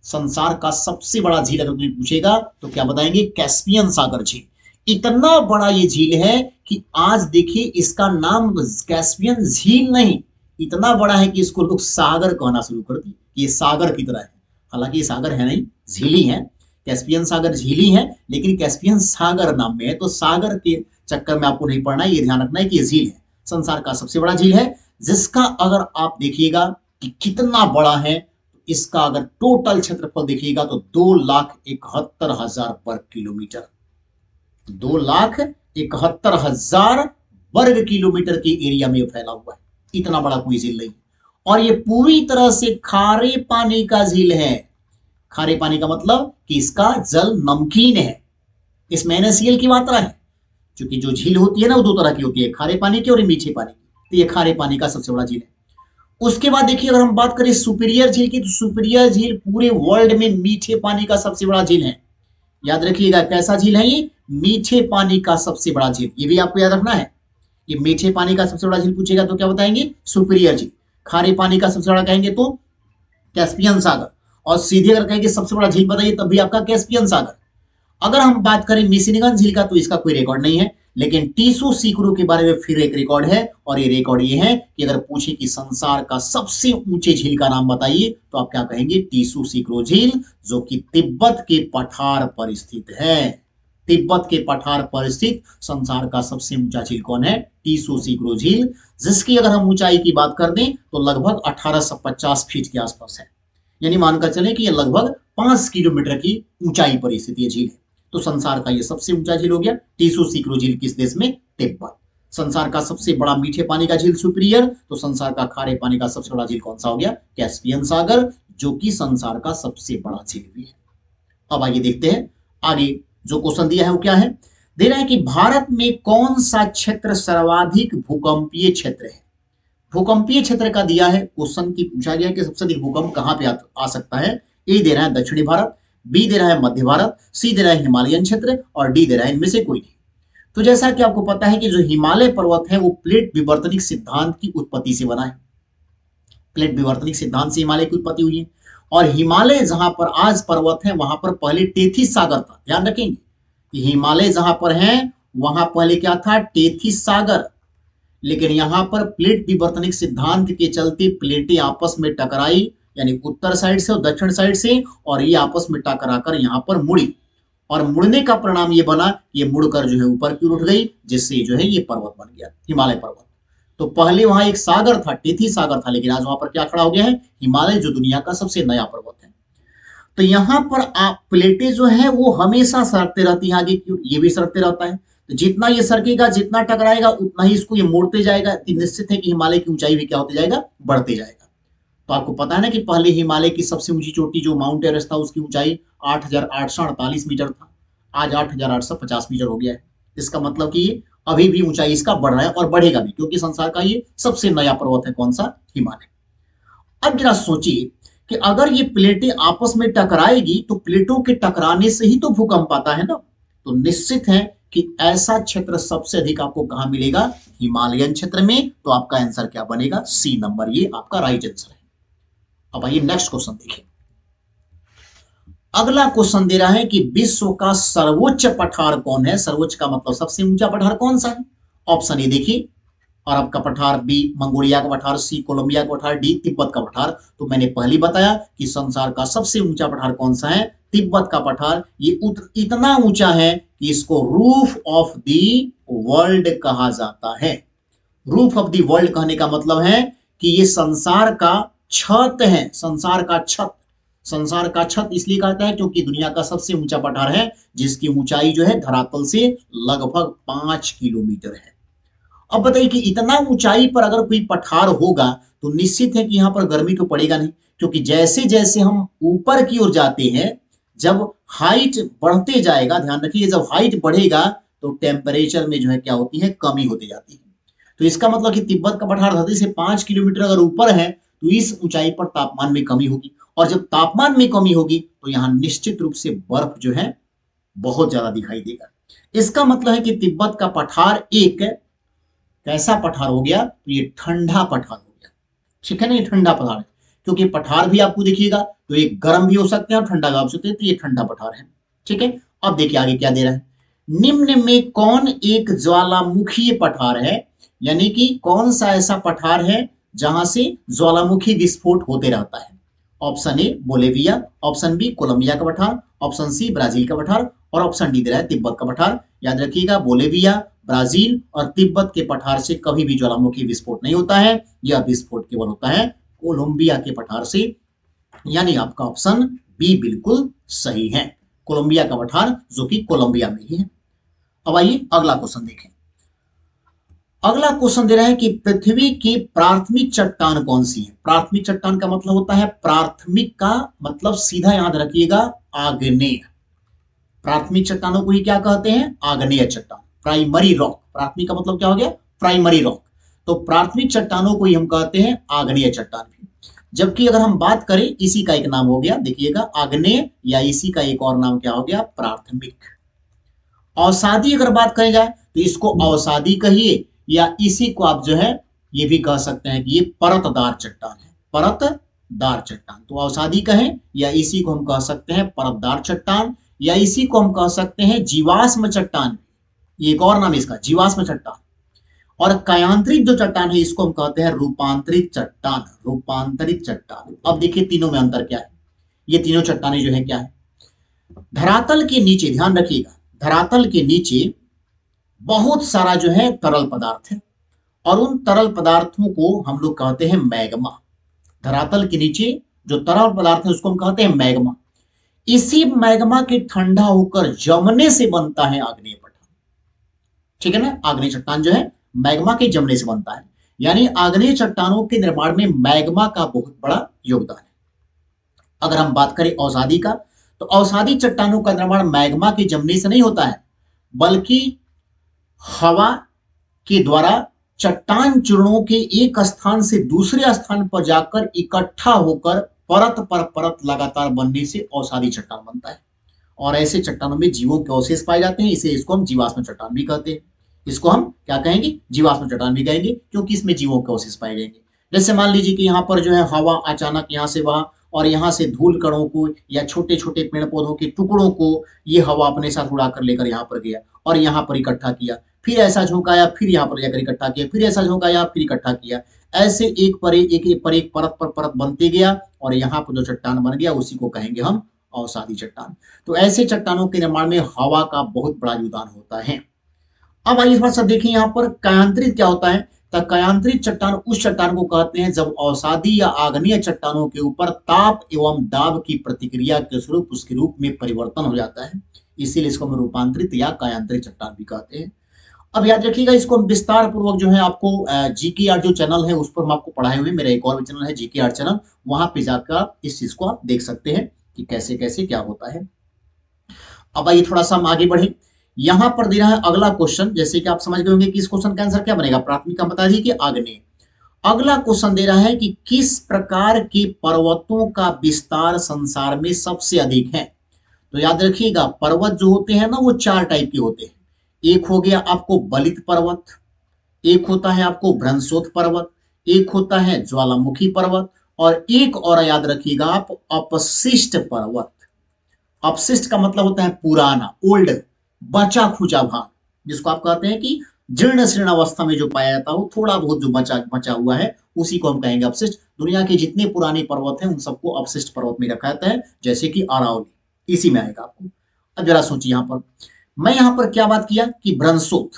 संसार का सबसे बड़ा झील अगर कोई पूछेगा तो क्या बताएंगे? कैस्पियन सागर झील। इतना बड़ा ये झील है कि आज देखिए इसका नाम कैस्पियन झील नहीं, इतना बड़ा है कि इसको लोग सागर कहना शुरू कर दिए कि ये सागर की तरह है। हालांकि ये सागर है नहीं, झील ही है। कैस्पियन सागर झील ही है, लेकिन कैस्पियन सागर नाम में है, तो सागर के चक्कर में आपको नहीं पड़ना है, ये ध्यान रखना है कि ये झील है, संसार का सबसे बड़ा झील है, जिसका अगर आप देखिएगा कि कितना बड़ा है, इसका अगर टोटल क्षेत्रफल देखिएगा तो 2,71,000 वर्ग किलोमीटर। 2,71,000 वर्ग किलोमीटर के एरिया में फैला हुआ है। इतना बड़ा कोई झील नहीं। और ये पूरी तरह से खारे पानी का झील है। खारे पानी का मतलब कि इसका जल नमकीन है, इसमें NaCl की मात्रा है। क्योंकि जो झील होती है ना वो दो तरह की होती है, खारे पानी की और मीठे पानी की। तो ये खारे पानी का सबसे बड़ा झील है। उसके बाद देखिए अगर हम बात करें सुपीरियर झील की, तो सुपीरियर झील पूरे वर्ल्ड में मीठे पानी का सबसे बड़ा झील है। याद रखिएगा कैसा झील है ये? मीठे पानी का सबसे बड़ा झील। ये भी आपको याद रखना है। ये मीठे पानी का सबसे बड़ा झील पूछेगा तो क्या बताएंगे? सुपीरियर झील। खारे पानी का सबसे बड़ा कहेंगे तो कैस्पियन सागर। और सीधे अगर कहेंगे सबसे बड़ा झील बताइए तब भी आपका कैस्पियन सागर। अगर हम बात करें मिसिसिपी झील का तो इसका कोई रिकॉर्ड नहीं है, लेकिन टीसुसिक्रो के बारे में फिर एक रिकॉर्ड है। और ये रिकॉर्ड ये है कि अगर पूछे कि संसार का सबसे ऊंचे झील का नाम बताइए तो आप क्या कहेंगे? टीसुसिक्रो झील, जो कि तिब्बत के पठार पर स्थित है। तिब्बत के पठार पर स्थित संसार का सबसे ऊंचा झील कौन है? टीसुसिक्रो झील, जिसकी अगर हम ऊंचाई की बात कर दें तो लगभग 1850 फीट के आसपास है। यानी मानकर चले कि यह लगभग 5 किलोमीटर की ऊंचाई पर स्थित ये झील है। तो संसार का ये सबसे ऊंचा झील हो गया टीसुसिक्रो झील। किस देश में? तिब्बत। संसार का सबसे बड़ा मीठे पानी का झील सुपीरियर, तो संसार का खारे पानी का सबसे बड़ा झील कौन सा हो गया? कैस्पियन सागर, जो कि संसार का सबसे बड़ा झील भी है। अब आइए देखते हैं आगे जो क्वेश्चन दिया है वो क्या है। दे रहा है कि भारत में कौन सा क्षेत्र सर्वाधिक भूकंपीय क्षेत्र है। भूकंपीय क्षेत्र का दिया है क्वेश्चन की, पूछा गया कि सबसे अधिक भूकंप कहां पे आ सकता है। ए दे रहा है दक्षिणी भारत, बी दे रहा है मध्य भारत, सी दे रहा है हिमालयन क्षेत्र, और डी दे रहा है इनमें से कोई नहीं। तो जैसा कि आपको पता है कि जो हिमालय पर्वत है वो प्लेट विवर्तनिक सिद्धांत की उत्पत्ति से बना है। प्लेट विवर्तनिक सिद्धांत से हिमालय की उत्पत्ति हुई है। और हिमालय जहां पर आज पर्वत है वहां पर पहले टेथिस सागर था। ध्यान रखेंगे कि हिमालय जहां पर है वहां पहले क्या था? टेथिस सागर। लेकिन यहां पर प्लेट विवर्तनिक सिद्धांत के चलते प्लेटें आपस में टकराई, यानी उत्तर साइड से और दक्षिण साइड से, और ये आपस में टकराकर यहां पर मुड़ी। और मुड़ने का परिणाम ये बना, ये मुड़कर जो है ऊपर की ओर उठ गई, जिससे जो है ये पर्वत बन गया, हिमालय पर्वत। तो पहले वहां एक सागर था, टेथी सागर था, लेकिन आज वहां पर क्या खड़ा हो गया है? हिमालय, जो दुनिया का सबसे नया पर्वत है। तो यहाँ पर आप प्लेटें जो है वो हमेशा सरकते रहती है आगे की ओर, ये भी सरकते रहता है। तो जितना ये सरकेगा, जितना टकराएगा, उतना ही इसको ये मोड़ते जाएगा। निश्चित है कि हिमालय की ऊंचाई भी क्या होते जाएगा? बढ़ते जाएगा। तो आपको पता है ना कि पहले हिमालय की सबसे ऊंची चोटी जो माउंट एवरेस्ट था उसकी ऊंचाई 8,848 मीटर था। आज 8,850 मीटर हो गया है। इसका मतलब कि अभी भी ऊंचाई इसका बढ़ रहा है और बढ़ेगा भी, क्योंकि संसार का ये सबसे नया पर्वत है। कौन सा? हिमालय। अब जरा सोचिए कि अगर ये प्लेटें आपस में टकराएगी तो प्लेटों के टकराने से ही तो भूकंप आता है ना। तो निश्चित है कि ऐसा क्षेत्र सबसे अधिक आपको कहां मिलेगा? हिमालयन क्षेत्र में। तो आपका आंसर क्या बनेगा? सी नंबर, ये आपका राइट आंसर है। अब आइए नेक्स्ट क्वेश्चन देखिए। अगला क्वेश्चन दे रहा है कि विश्व का सर्वोच्च पठार कौन है। सर्वोच्च का मतलब सबसे ऊंचा पठार कौन सा है? ऑप्शन ए देखिए, अरब का पठार, बी मंगोलिया का पठार, सी कोलंबिया का पठार, डी तिब्बत का पठार। तो मैंने पहले बताया कि संसार का सबसे ऊंचा पठार कौन सा है? तिब्बत का पठार। ये इतना ऊंचा है कि इसको रूफ ऑफ द वर्ल्ड कहा जाता है। रूफ ऑफ द वर्ल्ड कहने का मतलब है कि ये संसार का छत है, संसार का छत। संसार का छत इसलिए कहता है क्योंकि दुनिया का सबसे ऊंचा पठार है, जिसकी ऊंचाई जो है धरातल से लगभग 5 किलोमीटर है। अब बताइए कि इतना ऊंचाई पर अगर कोई पठार होगा तो निश्चित है कि यहाँ पर गर्मी तो पड़ेगा नहीं, क्योंकि जैसे जैसे हम ऊपर की ओर जाते हैं, जब हाइट बढ़ते जाएगा, ध्यान रखिए, जब हाइट बढ़ेगा तो टेम्परेचर में जो है क्या होती है, कमी होती जाती है। तो इसका मतलब कि तिब्बत का पठार धरती से 5 किलोमीटर अगर ऊपर है तो इस ऊंचाई पर तापमान में कमी होगी, और जब तापमान में कमी होगी तो यहाँ निश्चित रूप से बर्फ जो है बहुत ज्यादा दिखाई देगा। इसका मतलब है कि तिब्बत का पठार एक कैसा पठार हो गया, तो ये ठंडा पठार हो गया। ठीक है ना, ये ठंडा पठार है, क्योंकि पठार भी आपको दिखिएगा तो एक गर्म भी हो सकते हैं और ठंडा भी हो सकते हैं, तो ये ठंडा पठार है। ठीक है, अब देखिए आगे क्या दे रहा है। निम्न में कौन एक ज्वालामुखी पठार है, यानी कि कौन सा ऐसा पठार है जहां से ज्वालामुखी विस्फोट होते रहता है। Option A Bolivia, option B Colombia का पठार, ऑप्शन सी ब्राजील का पठार, और ऑप्शन डी दे रहा है तिब्बत का पठार। याद रखिएगा, बोलेविया, ब्राजील और तिब्बत के पठार से कभी भी ज्वालामुखी विस्फोट नहीं होता है, यह विस्फोट केवल होता है कोलंबिया के पठार से। यानी आपका ऑप्शन बी बिल्कुल सही है, कोलंबिया का पठार जो कि कोलंबिया में ही है। अब आइए अगला क्वेश्चन देखें। अगला क्वेश्चन दे रहा है कि पृथ्वी की प्राथमिक चट्टान कौन सी है। प्राथमिक चट्टान का मतलब होता है, प्राथमिक का मतलब सीधा याद रखिएगा आग्नेय। प्राथमिक चट्टानों को ही क्या कहते हैं, आग्नेय चट्टान, प्राइमरी रॉक। प्राथमिक का मतलब क्या हो गया, प्राइमरी रॉक। तो प्राथमिक चट्टानों को ही हम कहते हैं आग्नेय चट्टान भी। जबकि अगर हम बात करें, इसी का एक नाम हो गया, देखिएगा, आग्नेय, या इसी का एक और नाम क्या हो गया, प्राथमिक। अवसादी अगर बात करी जाए तो इसको अवसादी कहिए, या इसी को आप जो है ये भी कह सकते हैं कि ये परतदार चट्टान है, परतदार चट्टान। तो अवसादी कहें, या इसी को हम कह सकते हैं परतदार चट्टान, या इसी को हम कह सकते हैं जीवाश्म चट्टान। ये एक और नाम है इसका, जीवाश्म चट्टान। और कायांतरित जो चट्टान है इसको हम कहते हैं रूपांतरित चट्टान, रूपांतरित चट्टान। अब देखिए तीनों में अंतर क्या है। ये तीनों चट्टानें जो है क्या है, धरातल के नीचे, ध्यान रखिएगा, धरातल के नीचे बहुत सारा जो है तरल पदार्थ है, और उन तरल पदार्थों को हम लोग कहते हैं मैग्मा। धरातल के नीचे जो तरल पदार्थ है उसको हम कहते हैं मैग्मा। इसी मैग्मा के ठंडा होकर जमने से बनता है आग्नेय पठार। ठीक है ना, आग्नेय चट्टान जो है मैग्मा के जमने से बनता है, यानी आग्नेय चट्टानों के निर्माण में मैग्मा का बहुत बड़ा योगदान है। अगर हम बात करें अवसादी का, तो अवसादी चट्टानों का निर्माण मैग्मा के जमने से नहीं होता है, बल्कि हवा के द्वारा चट्टान चूर्णों के एक स्थान से दूसरे स्थान पर जाकर इकट्ठा होकर परत पर परत लगातार बनने से अवसादी चट्टान बनता है। और ऐसे चट्टानों में जीवों के अवशेष पाए जाते हैं, इसे इसको हम जीवाश्म चट्टान भी कहते हैं। इसको हम क्या कहेंगे, जीवाश्म चट्टान भी कहेंगे, क्योंकि इसमें जीवों के अवशेष पाए जाएंगे। जैसे मान लीजिए कि यहाँ पर जो है हवा अचानक यहाँ से वहां, और यहाँ से धूल कणों को या छोटे छोटे पेड़ पौधों के टुकड़ों को ये हवा अपने साथ उड़ाकर लेकर यहाँ पर गया और यहाँ पर इकट्ठा किया, फिर ऐसा झोंकाया, फिर यहाँ पर जाकर इकट्ठा किया, फिर ऐसा झोंकाया, फिर इकट्ठा किया। ऐसे एक पर एक परत पर परत बनते गया, और यहाँ पर जो चट्टान बन गया उसी को कहेंगे हम अवसादी चट्टान। तो ऐसे चट्टानों के निर्माण में हवा का बहुत बड़ा योगदान होता है। अब आइए थोड़ा सा देखें यहाँ पर कायांतरित क्या होता है। तो कायांतरित चट्टान उस चट्टान को कहते हैं जब अवसादी या आग्नेय चट्टानों के ऊपर ताप एवं दाब की प्रतिक्रिया के स्वरूप उसके रूप में परिवर्तन हो जाता है, इसीलिए इसको हम रूपांतरित या कायांतरित चट्टान भी कहते हैं। अब याद रखिएगा, इसको हम विस्तार पूर्वक जो है आपको जीकेआर जो चैनल है उस पर हम आपको पढ़ाए हुए, मेरा एक और भी चैनल है जीकेआर चैनल, वहां पे जाकर इस चीज को आप देख सकते हैं कि कैसे कैसे क्या होता है। अब आइए थोड़ा सा हम आगे बढ़े। यहां पर दे रहा है अगला क्वेश्चन, जैसे कि आप समझ गए होंगे कि इस क्वेश्चन का आंसर क्या बनेगा, प्राथमिक का बता दीजिए कि आग्नेय। अगला क्वेश्चन दे रहा है कि किस प्रकार के पर्वतों का विस्तार संसार में सबसे अधिक है। तो याद रखिएगा, पर्वत जो होते हैं ना वो चार टाइप के होते हैं। एक हो गया आपको बलित पर्वत, एक होता है आपको भ्रंशोत पर्वत, एक होता है ज्वालामुखी पर्वत, और एक और याद रखिएगा आप अपशिष्ट पर्वत। अपशिष्ट का मतलब होता है पुराना, ओल्ड, बचा खुचा भाग, जिसको आप कहते हैं कि जीर्ण शीर्ण अवस्था में जो पाया जाता हो, थोड़ा बहुत जो बचा बचा हुआ है उसी को हम कहेंगे अपशिष्ट। दुनिया के जितने पुराने पर्वत हैं उन सबको अपशिष्ट पर्वत में रखा जाता है, जैसे कि अरावली, इसी में आएगा आपको। अब जरा सोचिए, यहाँ पर मैं यहाँ पर क्या बात किया कि भ्रंशोत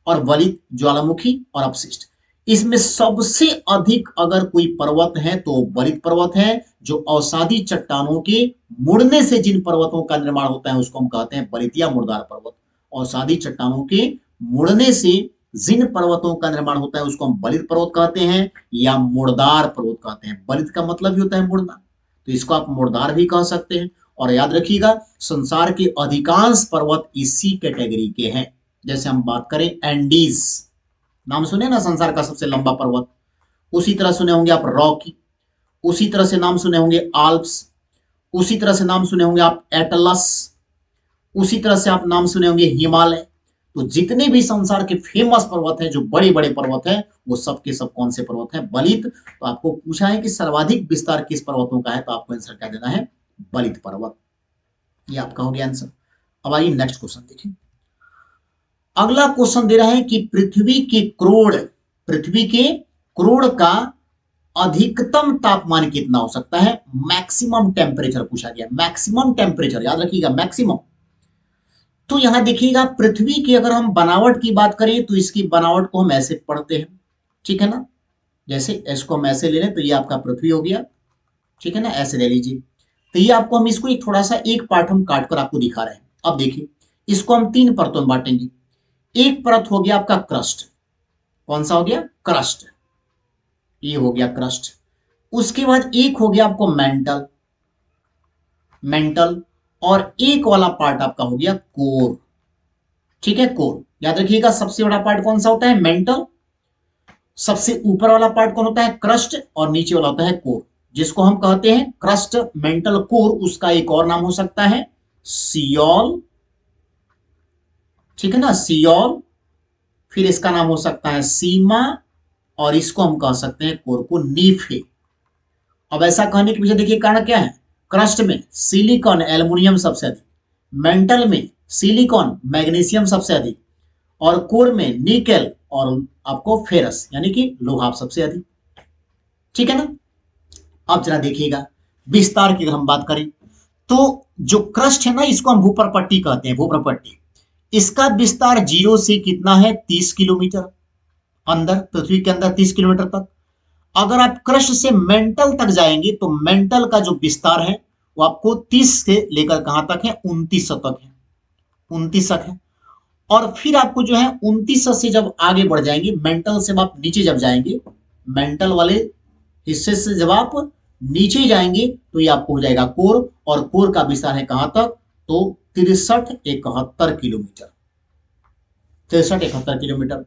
और वलित, ज्वालामुखी और अपशिष्ट, इसमें सबसे अधिक अगर कोई पर्वत है तो बलित पर्वत है, जो अवसादी चट्टानों के मुड़ने से जिन पर्वतों का निर्माण होता है उसको हम कहते हैं बलित या मुर्दार पर्वत। अवसादी चट्टानों के मुड़ने से जिन पर्वतों का निर्माण होता है उसको हम बलित पर्वत कहते हैं या मुर्दार पर्वत कहते हैं। बलित का मतलब ही होता है मुड़ना, तो इसको आप मुर्दार भी कह सकते हैं। और याद रखिएगा, संसार के अधिकांश पर्वत इसी कैटेगरी के हैं। जैसे हम बात करें एंडीज, नाम सुने ना संसार का सबसे लंबा पर्वत, उसी तरह सुने होंगे आप रॉकी, उसी तरह से नाम सुने होंगे आल्प्स, उसी तरह से नाम सुने होंगे आप एटलस, उसी तरह से आप नाम सुने होंगे हिमालय। तो जितने भी संसार के फेमस पर्वत हैं, जो बड़े बड़े पर्वत हैं, वो सब के सब कौन से पर्वत हैं? बलित। तो आपको पूछा है कि सर्वाधिक विस्तार किस पर्वतों का है, तो आपको आंसर क्या देना है? बलित पर्वत। ये आपका हो गया आंसर। अब आइए नेक्स्ट क्वेश्चन देखिए। अगला क्वेश्चन दे रहा है कि पृथ्वी के क्रोड़ का अधिकतम तापमान कितना हो सकता है? मैक्सिमम टेम्परेचर पूछा गया। मैक्सिमम टेम्परेचर याद रखिएगा, मैक्सिमम। तो यहां देखिएगा, पृथ्वी की अगर हम बनावट की बात करें तो इसकी बनावट को हम ऐसे पढ़ते हैं, ठीक है ना। जैसे इसको हम ऐसे ले लें तो ये आपका पृथ्वी हो गया, ठीक है ना, ऐसे ले लीजिए। तो ये आपको हम इसको एक थोड़ा सा एक पार्ट हम काट कर आपको दिखा रहे हैं। अब देखिए, इसको हम तीन परतों में बांटेंगे। एक परत हो गया आपका क्रस्ट। कौन सा हो गया? क्रस्ट। ये हो गया क्रस्ट। उसके बाद एक हो गया आपको मेंटल, मेंटल। और एक वाला पार्ट आपका हो गया कोर, ठीक है, कोर। याद रखिएगा, सबसे बड़ा पार्ट कौन सा होता है? मेंटल। सबसे ऊपर वाला पार्ट कौन होता है? क्रस्ट। और नीचे वाला होता है कोर, जिसको हम कहते हैं क्रस्ट, मेंटल, कोर। उसका एक और नाम हो सकता है सियोल, ठीक है ना, सियोल। फिर इसका नाम हो सकता है सीमा, और इसको हम कह सकते हैं कोर को नीफे। अब ऐसा कहने के पीछे देखिए कारण क्या है? क्रस्ट में सिलिकॉन, एल्युमिनियम सबसे अधिक, मेंटल में सिलिकॉन, मैग्नीशियम सबसे अधिक, और कोर में निकेल और आपको फेरस यानी कि लोहा सबसे अधिक, ठीक है ना। अब जरा देखिएगा विस्तार की अगर हम बात करें तो जो क्रस्ट है ना, इसको हम भूप्रपट्टी कहते हैं, भूप्रपट्टी। इसका विस्तार जीरो से कितना है? 30 किलोमीटर अंदर, पृथ्वी के अंदर 30 किलोमीटर तक। अगर आप क्रस्ट से मेंटल तक जाएंगे तो मेंटल का जो विस्तार है वो आपको 30 से लेकर कहां तक है? 29 तक है, 29 तक है। और फिर आपको जो है 29 से जब आगे बढ़ जाएंगे, मेंटल से आप नीचे जब जाएंगे, मेंटल वाले हिस्से से जब आप नीचे जाएंगे तो ये आपको हो जाएगा कोर। और कोर का विस्तार है कहां तक? तो 63-71 किलोमीटर, 63-71 किलोमीटर।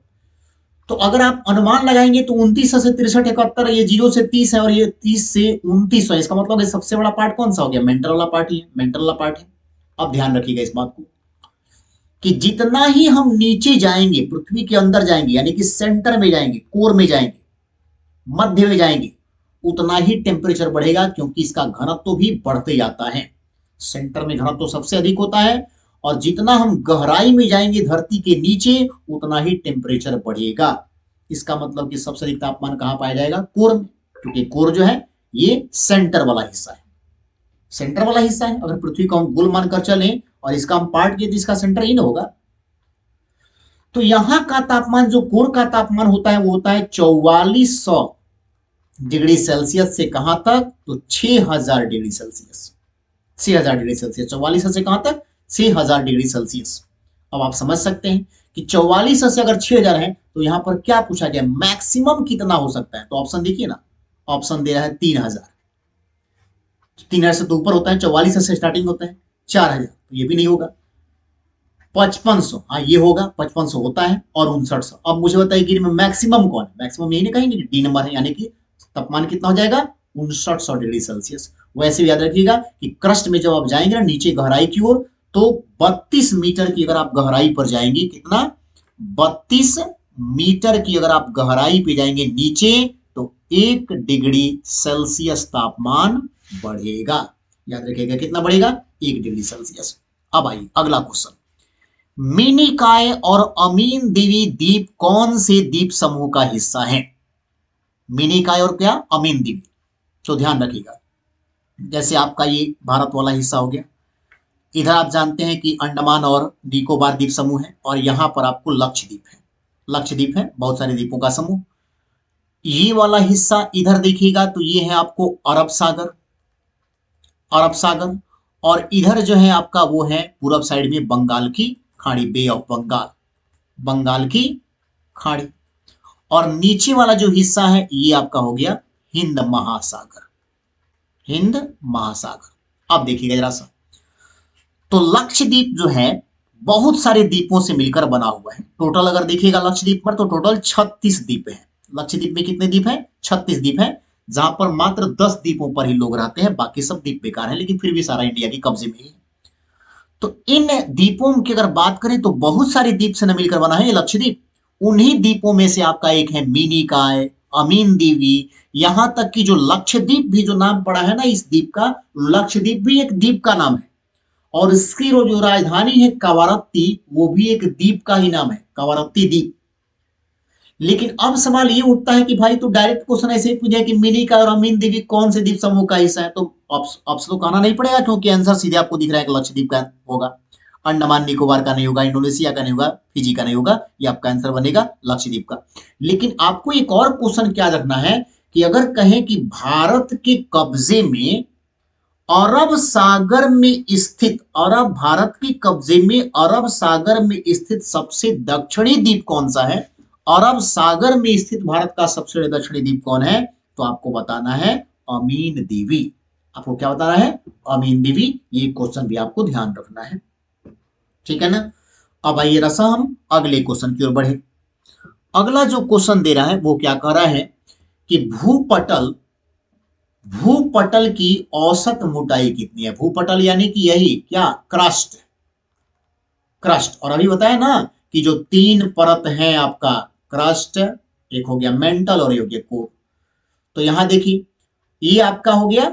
तो अगर आप अनुमान लगाएंगे तो 29 से 63-71, ये 0 से 30 है और ये 30 से 29 है। इसका मतलब है सबसे बड़ा पार्ट कौन सा हो गया? मेंटल वाला पार्ट ही है, मेंटल वाला पार्ट है। अब ध्यान रखिएगा इस बात को कि जितना ही हम नीचे जाएंगे, पृथ्वी के अंदर जाएंगे, यानी कि सेंटर में जाएंगे, कोर में जाएंगे, मध्य में जाएंगे, उतना ही टेम्परेचर बढ़ेगा, क्योंकि इसका घनत्व भी बढ़ते जाता है। सेंटर में घनत्व सबसे अधिक होता है, और जितना हम गहराई में जाएंगे धरती के नीचे, उतना ही टेम्परेचर बढ़ेगा। इसका मतलब कि सबसे अधिक तापमान कहां पाया जाएगा? कोर में, क्योंकि कोर जो है ये सेंटर वाला हिस्सा है, सेंटर वाला हिस्सा है। अगर पृथ्वी को हम गोल मानकर चलें और इसका हम पार्ट किए तो इसका सेंटर ही ना होगा। तो यहां का तापमान, जो कोर का तापमान होता है, वो होता है 4400 डिग्री सेल्सियस से कहां तक? तो 6000 डिग्री सेल्सियस, 6000 डिग्री सेल्सियस। 4400 से कहां तक? 6000 डिग्री सेल्सियस। अब आप समझ सकते हैं कि 4400 से अगर 6000 है तो यहां पर क्या पूछा गया? मैक्सिमम कितना हो सकता है? तो ऑप्शन देखिए ना, ऑप्शन दे रहा है 3000। 3000 से तो ऊपर होता है, 4400 से स्टार्टिंग होता है, 4000, तो ये भी नहीं होगा। 5500, हाँ ये होगा, 5500 होता है, और 5900। अब मुझे बताइए कि मैक्सिमम कौन है? मैक्सिमम यही नहीं कहेंगे कि डी नंबर है, यानी कि तापमान कितना हो जाएगा? 5900 डिग्री सेल्सियस। वैसे भी याद रखिएगा कि क्रस्ट में जब आप जाएंगे ना नीचे गहराई की ओर, तो 32 मीटर की अगर आप गहराई पर जाएंगे, कितना? 32 मीटर की अगर आप गहराई पे जाएंगे नीचे, तो 1 डिग्री सेल्सियस तापमान बढ़ेगा। याद रखिएगा कितना बढ़ेगा? 1 डिग्री सेल्सियस। अब आइए अगला क्वेश्चन। मिनिकॉय और अमीन देवी द्वीप कौन से द्वीप समूह का हिस्सा है? मिनिकॉय और क्या? अमीन द्वीप। तो ध्यान रखिएगा, जैसे आपका ये भारत वाला हिस्सा हो गया, इधर आप जानते हैं कि अंडमान और निकोबार द्वीप समूह है, और यहां पर आपको लक्षद्वीप है, लक्षद्वीप है, बहुत सारे द्वीपों का समूह। ये वाला हिस्सा इधर देखिएगा तो ये है आपको अरब सागर, अरब सागर। और इधर जो है आपका वो है पूरब साइड में बंगाल की खाड़ी, बे ऑफ बंगाल, बंगाल की खाड़ी। और नीचे वाला जो हिस्सा है ये आपका हो गया हिंद महासागर, हिंद महासागर। अब देखिएगा जरा सा, तो लक्षद्वीप जो है बहुत सारे द्वीपों से मिलकर बना हुआ है। टोटल अगर देखिएगा लक्षद्वीप पर तो टोटल 36 द्वीप है। लक्षद्वीप में कितने द्वीप है? 36 द्वीप है, जहां पर मात्र 10 द्वीपों पर ही लोग रहते हैं, बाकी सब द्वीप बेकार है, लेकिन फिर भी सारा इंडिया के कब्जे में ही है। तो इन द्वीपों की अगर बात करें तो बहुत सारे द्वीप से न मिलकर बना है ये लक्षद्वीप। उन्हीं द्वीपों में से आपका एक है मिनिकॉय, अमीन दीवी, यहां तक कि जो लक्षद्वीप भी जो नाम पड़ा है ना इस द्वीप का, लक्षद्वीप भी एक द्वीप का नाम है। और इसकी जो राजधानी है कवारत्ती, वो भी एक द्वीप का ही नाम है, कवारत्ती द्वीप। लेकिन अब सवाल ये उठता है कि भाई तो डायरेक्ट क्वेश्चन ऐसे ही पूछे कि मिनिकॉय और अमीन द्वीप कौन से द्वीप समूह का हिस्सा है, तो ऑप्शन तो कहना नहीं पड़ेगा, क्योंकि आंसर सीधे आपको दिख रहा है कि लक्षद्वीप का होगा। अंडमान निकोबार का नहीं होगा, इंडोनेशिया का नहीं होगा, फिजी का नहीं होगा, ये आपका आंसर बनेगा लक्षद्वीप का। लेकिन आपको एक और क्वेश्चन क्या रखना है कि अगर कहें कि भारत के कब्जे में अरब सागर में स्थित, अरब भारत के कब्जे में अरब सागर में स्थित सबसे दक्षिणी द्वीप कौन सा है, अरब सागर में स्थित भारत का सबसे दक्षिणी द्वीप कौन है, तो आपको बताना है अमीन दीवी। आपको क्या बताना है? अमीन दीवी। ये क्वेश्चन भी आपको ध्यान रखना है, ठीक है ना। अब आइए रसा हम अगले क्वेश्चन की ओर बढ़े। अगला जो क्वेश्चन दे रहा है वो क्या कह रहा है कि भूपटल, भूपटल की औसत मोटाई कितनी है? भूपटल यानी कि यही क्या, क्रस्ट, क्रस्ट। और अभी बताया ना कि जो तीन परत है आपका, क्रस्ट, एक हो गया मेंटल और ये हो गया कोर। तो यहां देखिए ये आपका हो गया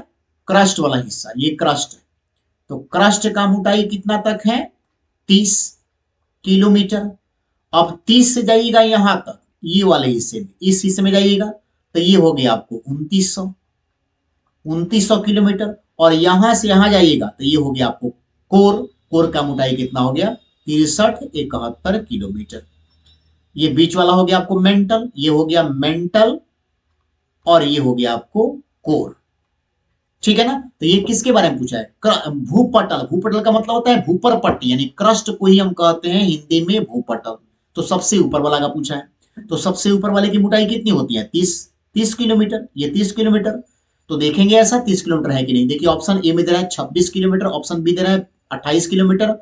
क्रस्ट वाला हिस्सा, ये क्रस्ट है। तो क्रस्ट का मोटाई कितना तक है? 30 किलोमीटर। अब 30 से जाइएगा यहां तक, ये वाले हिस्से में, इस हिस्से में जाइएगा तो ये हो गया आपको 2900, 2900 किलोमीटर। और यहां से यहां जाइएगा तो ये हो गया आपको कोर, कोर का मोटाई कितना हो गया? 6371 किलोमीटर। ये बीच वाला हो गया आपको मेंटल, ये हो गया मेंटल, और ये हो गया आपको कोर, ठीक है ना। तो ये किसके बारे में पूछा है? भूपटल। भूपटल का मतलब होता है भूपर पट्टी, यानी क्रस्ट को ही हम कहते हैं हिंदी में भूपटल। तो सबसे ऊपर वाला का पूछा है, तो सबसे ऊपर वाले की मोटाई कितनी होती है? 30 किलोमीटर, ये 30 किलोमीटर। तो देखेंगे ऐसा 30 किलोमीटर है कि नहीं। देखिए ऑप्शन ए में दे रहा है 26 किलोमीटर, ऑप्शन बी दे रहा है 28 किलोमीटर,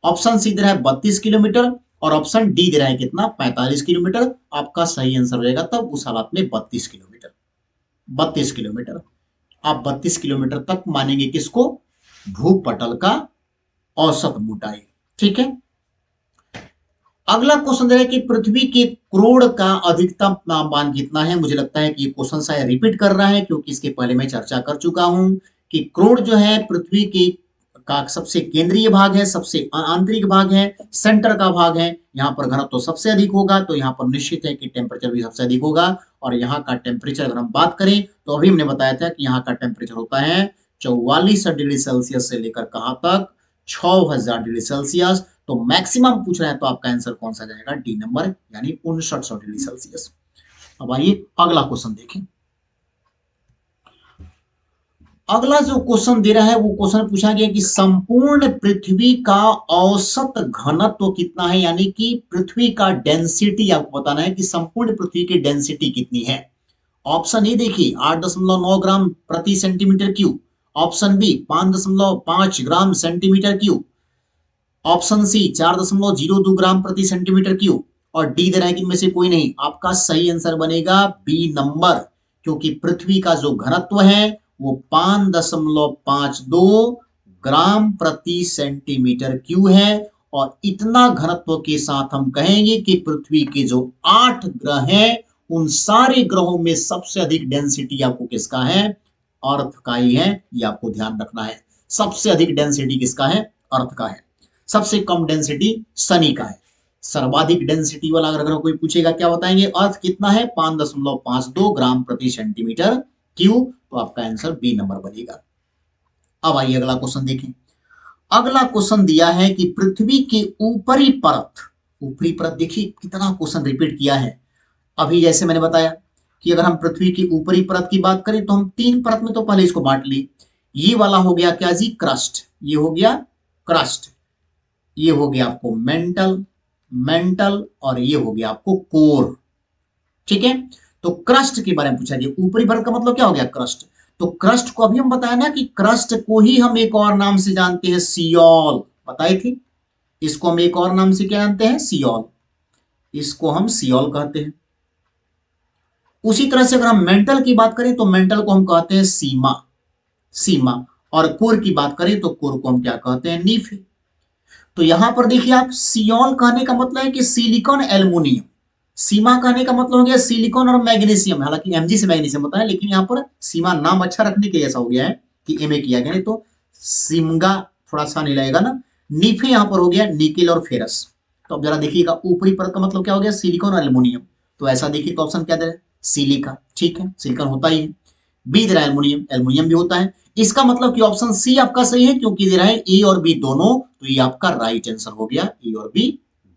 ऑप्शन सी दे रहा है 32 किलोमीटर, और ऑप्शन डी दे रहा है कितना? 45 किलोमीटर। आपका सही आंसर हो जाएगा तब उस हालत में 32 किलोमीटर, 32 किलोमीटर। आप 32 किलोमीटर तक मानेंगे किसको? भूपटल का औसत मोटाई, ठीक है। अगला क्वेश्चन है कि पृथ्वी के क्रोड़ का अधिकतम तापमान कितना है? मुझे लगता है कि ये क्वेश्चन शायद रिपीट कर रहा है, क्योंकि इसके पहले मैं चर्चा कर चुका हूं कि क्रोड़ जो है पृथ्वी के का सबसे केंद्रीय भाग है, सबसे आंतरिक भाग है, सेंटर का भाग है। यहाँ पर घनत्व तो सबसे अधिक होगा, तो यहाँ पर निश्चित है कि टेम्परेचर भी सबसे अधिक होगा। और यहाँ का टेम्परेचर अगर हम बात करें तो अभी हमने बताया था कि यहाँ का टेम्परेचर होता है 44 डिग्री सेल्सियस से लेकर कहां तक? 6000 डिग्री सेल्सियस। तो मैक्सिमम पूछ रहे हैं तो आपका आंसर कौन सा जाएगा? डी नंबर, यानी 6900 डिग्री सेल्सियस। अब आइए अगला क्वेश्चन देखें। अगला जो क्वेश्चन दे रहा है वो क्वेश्चन पूछा गया कि संपूर्ण पृथ्वी का औसत घनत्व कितना है, यानी कि पृथ्वी का डेंसिटी आपको बताना है कि संपूर्ण पृथ्वी की डेंसिटी कितनी है। ऑप्शन ए देखिए 8.9 ग्राम प्रति centimetre cube, option B 5.5 gram centimetre cube, option C 4.02 gram प्रति सेंटीमीटर क्यूब, और डी दे रहा है कि इनमें से कोई नहीं। आपका सही आंसर बनेगा बी नंबर, क्योंकि पृथ्वी का जो घनत्व है वो 5.52 ग्राम प्रति सेंटीमीटर क्यूब है। और इतना घनत्व के साथ हम कहेंगे कि पृथ्वी के जो 8 ग्रह हैं उन सारे ग्रहों में सबसे अधिक डेंसिटी आपको किसका है? अर्थ का ही है, ये आपको ध्यान रखना है। सबसे अधिक डेंसिटी किसका है? अर्थ का है। सबसे कम डेंसिटी शनि का है। सर्वाधिक डेंसिटी वाला अगर कोई पूछेगा क्या बताएंगे? अर्थ कितना है? 5.52 ग्राम प्रति सेंटीमीटर क्यूब। तो आपका आंसर बी नंबर बनेगा। अब आइए अगला क्वेश्चन देखें। अगला क्वेश्चन दिया है कि पृथ्वी के ऊपरी परत, ऊपरी परत देखिए कितना क्वेश्चन रिपीट किया है। अभी जैसे मैंने बताया कि अगर हम पृथ्वी की ऊपरी परत की बात करें तो हम 3 परत में तो पहले इसको बांट ली। ये वाला हो गया क्या जी, क्रस्ट, ये हो गया क्रस्ट, ये हो गया आपको मेंटल, मेंटल, और ये हो गया आपको कोर। ठीक है, तो क्रस्ट के बारे में पूछा गया, ऊपरी परत का मतलब क्या हो गया, क्रस्ट। तो क्रस्ट को अभी हम बताया ना कि क्रस्ट को ही हम एक और नाम से जानते हैं, सियोल, बताए थे। इसको हम एक और नाम से क्या जानते हैं, सियोल, इसको हम सियोल कहते हैं। उसी तरह से अगर हम मेंटल की बात करें तो मेंटल को हम कहते हैं सीमा, सीमा, और कोर की बात करें तो कोर को हम क्या कहते हैं, नीफ। तो यहां पर देखिए आप, सियोल कहने का मतलब है कि सिलिकॉन एल्युमिनियम, सीमा कहने का मतलब हो गया सिलिकॉन और मैग्नीशियम, हालांकि एमजी से मैग्नीशियम होता है, लेकिन यहाँ पर सीमा नाम अच्छा रखने के ऐसा हो गया है कि एमए किया गया, नहीं तो सिमगा थोड़ा सा नहीं लगेगा ना। नीफे यहाँ पर हो गया निकेल और फेरस। तो अब जरा देखिएगा, ऊपरी परत का मतलब क्या हो गया, सिलिकॉन और एल्युमिनियम, तो ऐसा देखिए ऑप्शन क्या दे रहा है, सिलिका। ठीक है, सिलिकॉन होता ही है। बी दे रहा है एल्युमिनियम, एल्युमिनियम भी होता है। इसका मतलब कि ऑप्शन सी आपका सही है, क्योंकि दे रहा है ए और बी दोनों, तो ये आपका राइट आंसर हो गया, ए और बी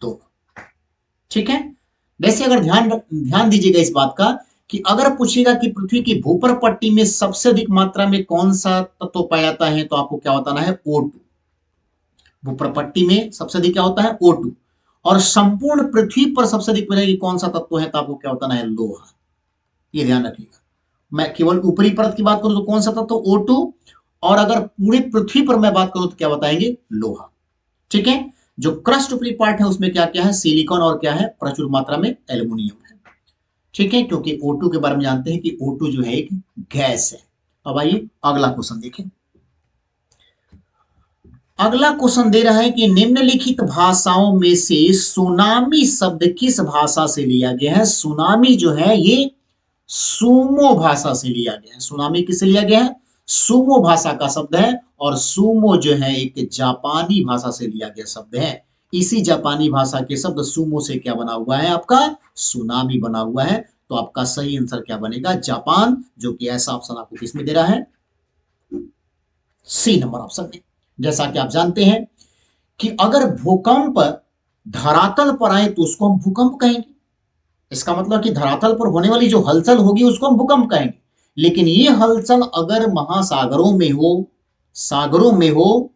दोनों। ठीक है, वैसे अगर ध्यान ध्यान दीजिएगा इस बात का कि अगर पूछेगा कि पृथ्वी की भूपर पट्टी में सबसे अधिक मात्रा में कौन सा तत्व पाया जाता है, तो आपको क्या बताना है, O2। भूपर पट्टी में सबसे अधिक क्या होता है, O2। और संपूर्ण पृथ्वी पर सबसे अधिक मिलेगी कौन सा तत्व है, तो आपको क्या बताना है, लोहा। ये ध्यान रखिएगा, मैं केवल ऊपरी परत की बात करूं तो कौन सा तत्व, O2, और अगर पूरी पृथ्वी पर मैं बात करूं तो क्या बताएंगे, लोहा। ठीक है, जो क्रस्ट ऊपरी पार्ट है उसमें क्या क्या है, सिलिकॉन, और क्या है, प्रचुर मात्रा में एल्युमिनियम है। ठीक है, क्योंकि O2 के बारे में जानते हैं कि O2 जो है एक गैस है। अब आइए अगला क्वेश्चन देखें। अगला क्वेश्चन दे रहा है कि निम्नलिखित भाषाओं में से सुनामी शब्द किस भाषा से लिया गया है। सुनामी जो है ये सूमो भाषा से लिया गया है। सुनामी किससे लिया गया है, सूमो भाषा का शब्द है, और सूमो जो है एक जापानी भाषा से लिया गया शब्द है। इसी जापानी भाषा के शब्द सूमो से क्या बना हुआ है, आपका सुनामी बना हुआ है। तो आपका सही आंसर क्या बनेगा, जापान, जो कि ऐसा ऑप्शन आपको किसमें दे रहा है, सी नंबर ऑप्शन में। जैसा कि आप जानते हैं कि अगर भूकंप धरातल पर आए तो उसको हम भूकंप कहेंगे। इसका मतलब कि धरातल पर होने वाली जो हलचल होगी उसको हम भूकंप कहेंगे। लेकिन ये हलचल अगर महासागरों में हो, सागरों में हो,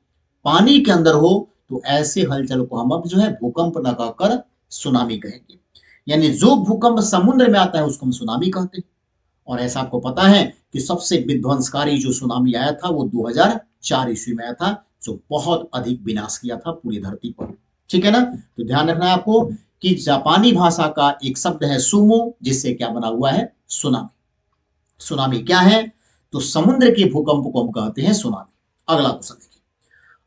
पानी के अंदर हो, तो ऐसे हलचल को हम अब जो है भूकंप न कहकर सुनामी कहेंगे। यानी जो भूकंप समुद्र में आता है उसको हम सुनामी कहते हैं। और ऐसा आपको पता है कि सबसे विध्वंसकारी जो सुनामी आया था वो 2004 ईस्वी में आया था, जो बहुत अधिक विनाश किया था पूरी धरती पर। ठीक है ना, तो ध्यान रखना है आपको कि जापानी भाषा का एक शब्द है सुमो, जिससे क्या बना हुआ है, सुनामी। सुनामी क्या है, तो समुद्र के भूकंप को हम कहते हैं सुनामी। अगला क्वेश्चन देखिए।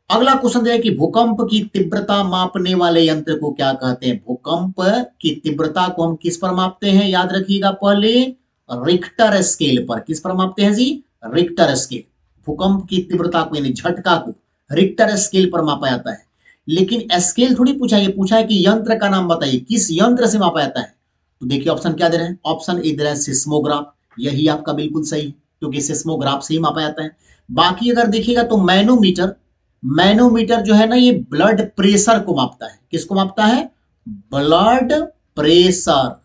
अगला क्वेश्चन है कि भूकंप की तीव्रता मापने वाले यंत्र को क्या कहते हैं। भूकंप की तीव्रता को हम किस पर मापते हैं, याद रखिएगा पहले, रिक्टर स्केल पर। किस पर मापते हैं जी, रिक्टर स्केल। भूकंप की तीव्रता को यानी झटका को रिक्टर स्केल पर मापा जाता है। लेकिन स्केल थोड़ी पूछा, ये पूछा है कि यंत्र का नाम बताइए, किस यंत्र से मापा जाता है। तो देखिए ऑप्शन क्या दे रहे हैं, ऑप्शन ए दे रहा है सिस्मोग्राफ। यही आपका बिल्कुल सही, क्योंकि सिस्मोग्राफ से ही मापा जाता है। बाकी अगर देखिएगा तो मैनोमीटर, मैनोमीटर जो है ना ये ब्लड प्रेशर को मापता है। किसको मापता है, ब्लड प्रेशर।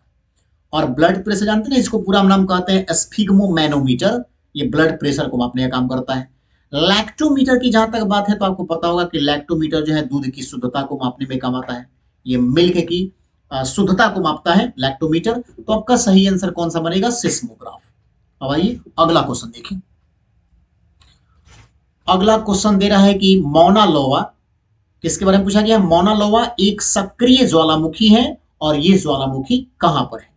और ब्लड प्रेशर जानते हैं, इसको पूरा नाम कहते हैं स्फिग्मो मैनोमीटर। ये ब्लड प्रेशर को मापने का काम करता है। लैक्टोमीटर की जहां तक बात है तो आपको पता होगा कि लैक्टोमीटर जो है दूध की शुद्धता को मापने में काम आता है। ये मिल्क की शुद्धता को मापता है लैक्टोमीटर। तो आपका सही आंसर कौन सा बनेगा, सिस्मोग्राफ। अब आइए अगला क्वेश्चन देखें। अगला क्वेश्चन दे रहा है कि मौना लोवा किसके बारे में पूछा गया। मौना लोवा एक सक्रिय ज्वालामुखी है, और ये ज्वालामुखी कहां पर है।